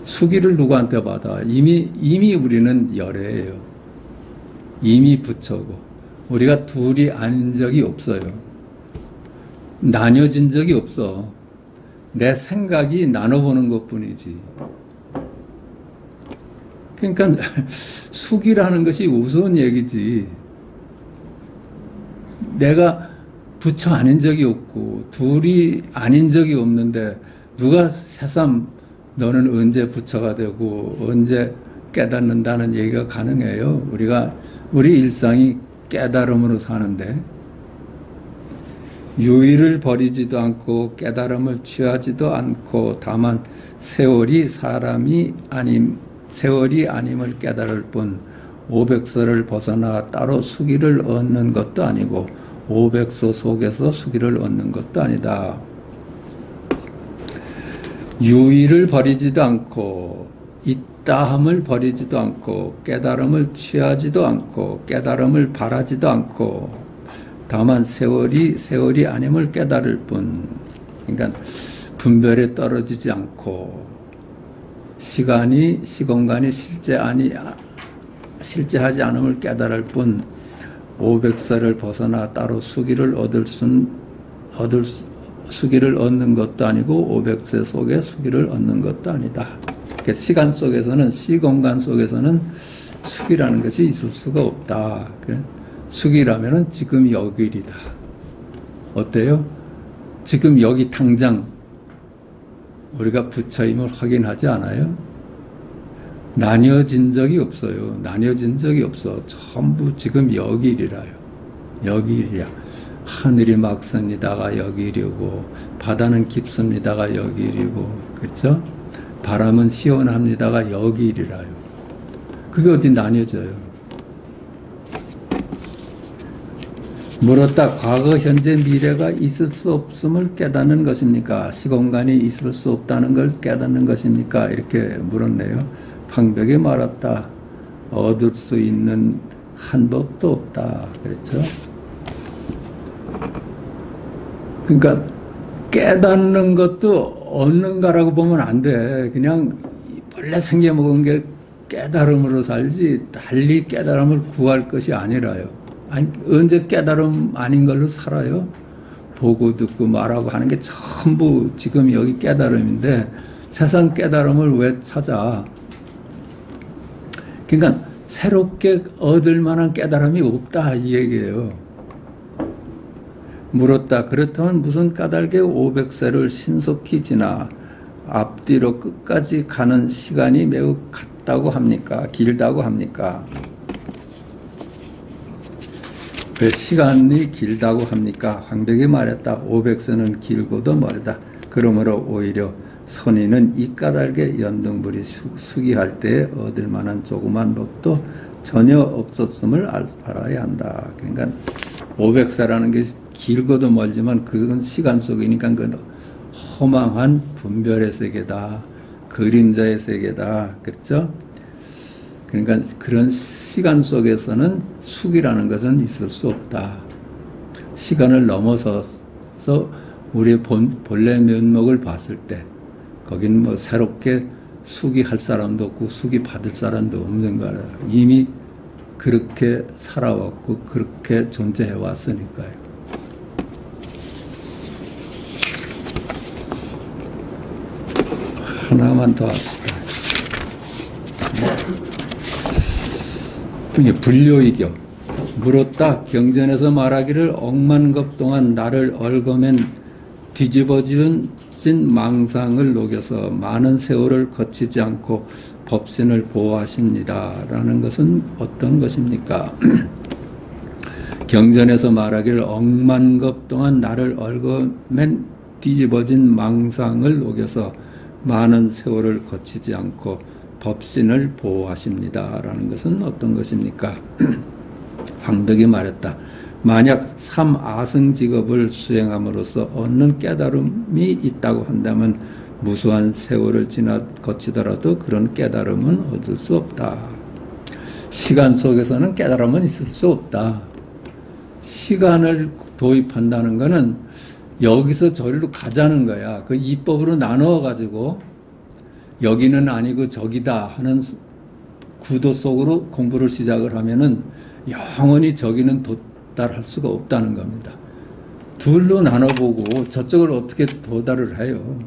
수기를 누구한테 받아? 이미 우리는 열애예요. 이미 부처고. 우리가 둘이 아닌 적이 없어요. 나뉘어진 적이 없어. 내 생각이 나눠보는 것 뿐이지. 그러니까 수기라는 것이 우스운 얘기지. 내가 부처 아닌 적이 없고 둘이 아닌 적이 없는데 누가 새삼 너는 언제 부처가 되고 언제 깨닫는다는 얘기가 가능해요? 우리 일상이 깨달음으로 사는데 유의를 버리지도 않고 깨달음을 취하지도 않고 다만 세월이 아님을 깨달을 뿐 500세를 벗어나 따로 수기를 얻는 것도 아니고 500소 속에서 수기를 얻는 것도 아니다. 유의를 버리지도 않고 있다함을 버리지도 않고 깨달음을 취하지도 않고 깨달음을 바라지도 않고 다만 세월이 아님을 깨달을 뿐. 그러니까 분별에 떨어지지 않고 시공간이 실제하지 않음을 깨달을 뿐 500세를 벗어나 따로 수기를 수기를 얻는 것도 아니고 500세 속에 수기를 얻는 것도 아니다. 그러니까 시간 속에서는 시공간 속에서는 수기라는 것이 있을 수가 없다. 수기라면은 지금 여기이다. 어때요? 지금 여기 당장 우리가 부처임을 확인하지 않아요? 나뉘어진 적이 없어요. 나뉘어진 적이 없어. 전부 지금 여기이라요. 여기이야. 하늘이 막습니다가 여기이고 바다는 깊습니다가 여기이고 그렇죠? 바람은 시원합니다가 여기이라요. 그게 어디 나뉘어져요? 물었다. 과거, 현재, 미래가 있을 수 없음을 깨닫는 것입니까? 시공간이 있을 수 없다는 걸 깨닫는 것입니까? 이렇게 물었네요. 황벽이 말았다. 얻을 수 있는 한 법도 없다. 그렇죠? 그러니까 깨닫는 것도 얻는가라고 보면 안 돼. 그냥 본래 생겨먹은 게 깨달음으로 살지 달리 깨달음을 구할 것이 아니라요. 아니, 언제 깨달음 아닌 걸로 살아요? 보고 듣고 말하고 하는 게 전부 지금 여기 깨달음인데 세상 깨달음을 왜 찾아? 그러니까 새롭게 얻을 만한 깨달음이 없다 이 얘기예요. 물었다. 그렇다면 무슨 까닭에 500세를 신속히 지나 앞뒤로 끝까지 가는 시간이 매우 같다고 합니까? 길다고 합니까? 왜 시간이 길다고 합니까? 황벽이 말했다. 500세는 길고도 멀다. 그러므로 오히려 선인은 이 까닭에 연등불이 수기할 때에 얻을 만한 조그만 법도 전혀 없었음을 알아야 한다. 그러니까 500세라는 게 길고도 멀지만 그건 시간 속이니까 그건 허망한 분별의 세계다. 그림자의 세계다. 그렇죠? 그러니까 그런 시간 속에서는 수기라는 것은 있을 수 없다. 시간을 넘어서서 우리의 본래 면목을 봤을 때 거긴 뭐 새롭게 수기할 사람도 없고 수기 받을 사람도 없는 거라. 이미 그렇게 살아왔고 그렇게 존재해 왔으니까요. 하나만 더 합시다. 불료이교. 물었다. 경전에서 말하기를 억만겁 동안 나를 얽어맨 뒤집어진 망상을 녹여서 많은 세월을 거치지 않고 법신을 보호하십니다. 라는 것은 어떤 것입니까? 경전에서 말하기를 억만겁 동안 나를 얽어맨 뒤집어진 망상을 녹여서 많은 세월을 거치지 않고 법신을 보호하십니다. 라는 것은 어떤 것입니까? 황덕이 말했다. 만약 삼아승직업을 수행함으로써 얻는 깨달음이 있다고 한다면 무수한 세월을 거치더라도 그런 깨달음은 얻을 수 없다. 시간 속에서는 깨달음은 있을 수 없다. 시간을 도입한다는 것은 여기서 저리로 가자는 거야. 그 이법으로 나누어 가지고 여기는 아니고 저기다 하는 구도 속으로 공부를 시작을 하면은 영원히 저기는 도달할 수가 없다는 겁니다. 둘로 나눠보고 저쪽을 어떻게 도달을 해요?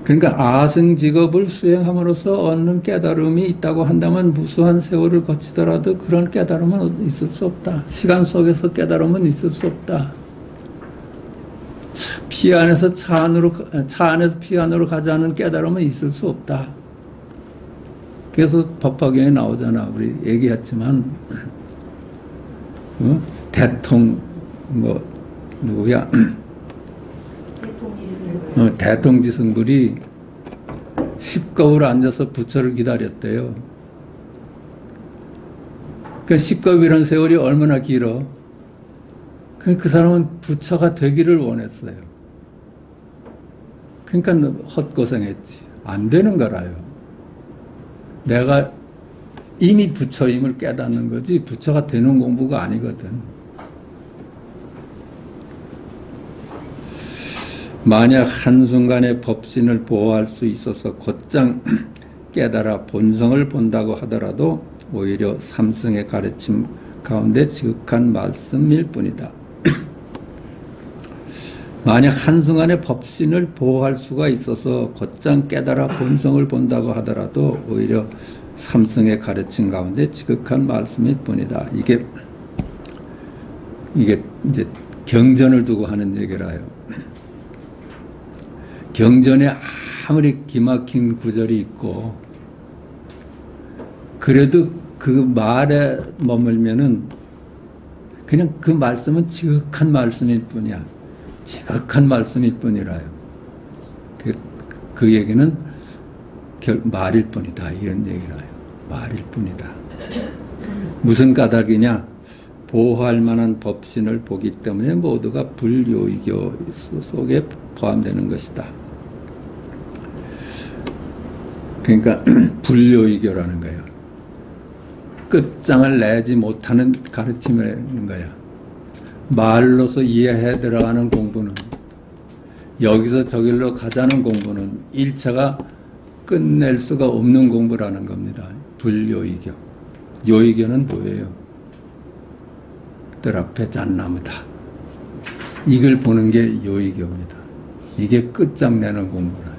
그러니까 아승직업을 수행함으로써 얻는 깨달음이 있다고 한다면 무수한 세월을 거치더라도 그런 깨달음은 있을 수 없다. 시간 속에서 깨달음은 있을 수 없다. 피 안에서 차 안에서 피 안으로 가자는 깨달음은 있을 수 없다. 그래서 법화경에 나오잖아. 우리 얘기했지만 누구야? 대통지승불이 십거울 앉아서 부처를 기다렸대요. 그 10겁이라는 세월이 얼마나 길어? 그 사람은 부처가 되기를 원했어요. 그러니까 헛고생했지. 안 되는 거라요. 내가 이미 부처임을 깨닫는 거지 부처가 되는 공부가 아니거든. 만약 한순간에 법신을 보호할 수 있어서 곧장 깨달아 본성을 본다고 하더라도 오히려 삼승의 가르침 가운데 지극한 말씀일 뿐이다. 만약 한순간에 법신을 보호할 수가 있어서 곧장 깨달아 본성을 본다고 하더라도 오히려 삼승의 가르침 가운데 지극한 말씀일 뿐이다. 이게 이제 경전을 두고 하는 얘기라요. 경전에 아무리 기막힌 구절이 있고 그래도 그 말에 머물면은 그냥 그 말씀은 지극한 말씀일 뿐이야. 지극한 말씀일 뿐이라요. 그 얘기는 말일 뿐이다. 이런 얘기라요. 말일 뿐이다. 무슨 까닭이냐? 보호할 만한 법신을 보기 때문에 모두가 불요의교 속에 포함되는 것이다. 그러니까 불요의교라는 거예요. 끝장을 내지 못하는 가르침이라는 거야. 말로서 이해해 들어가는 공부는, 여기서 저길로 가자는 공부는 1차가 끝낼 수가 없는 공부라는 겁니다. 불요의교. 요의교는 뭐예요? 뜰 앞에 잣나무다. 이걸 보는 게 요의교입니다. 이게 끝장내는 공부라.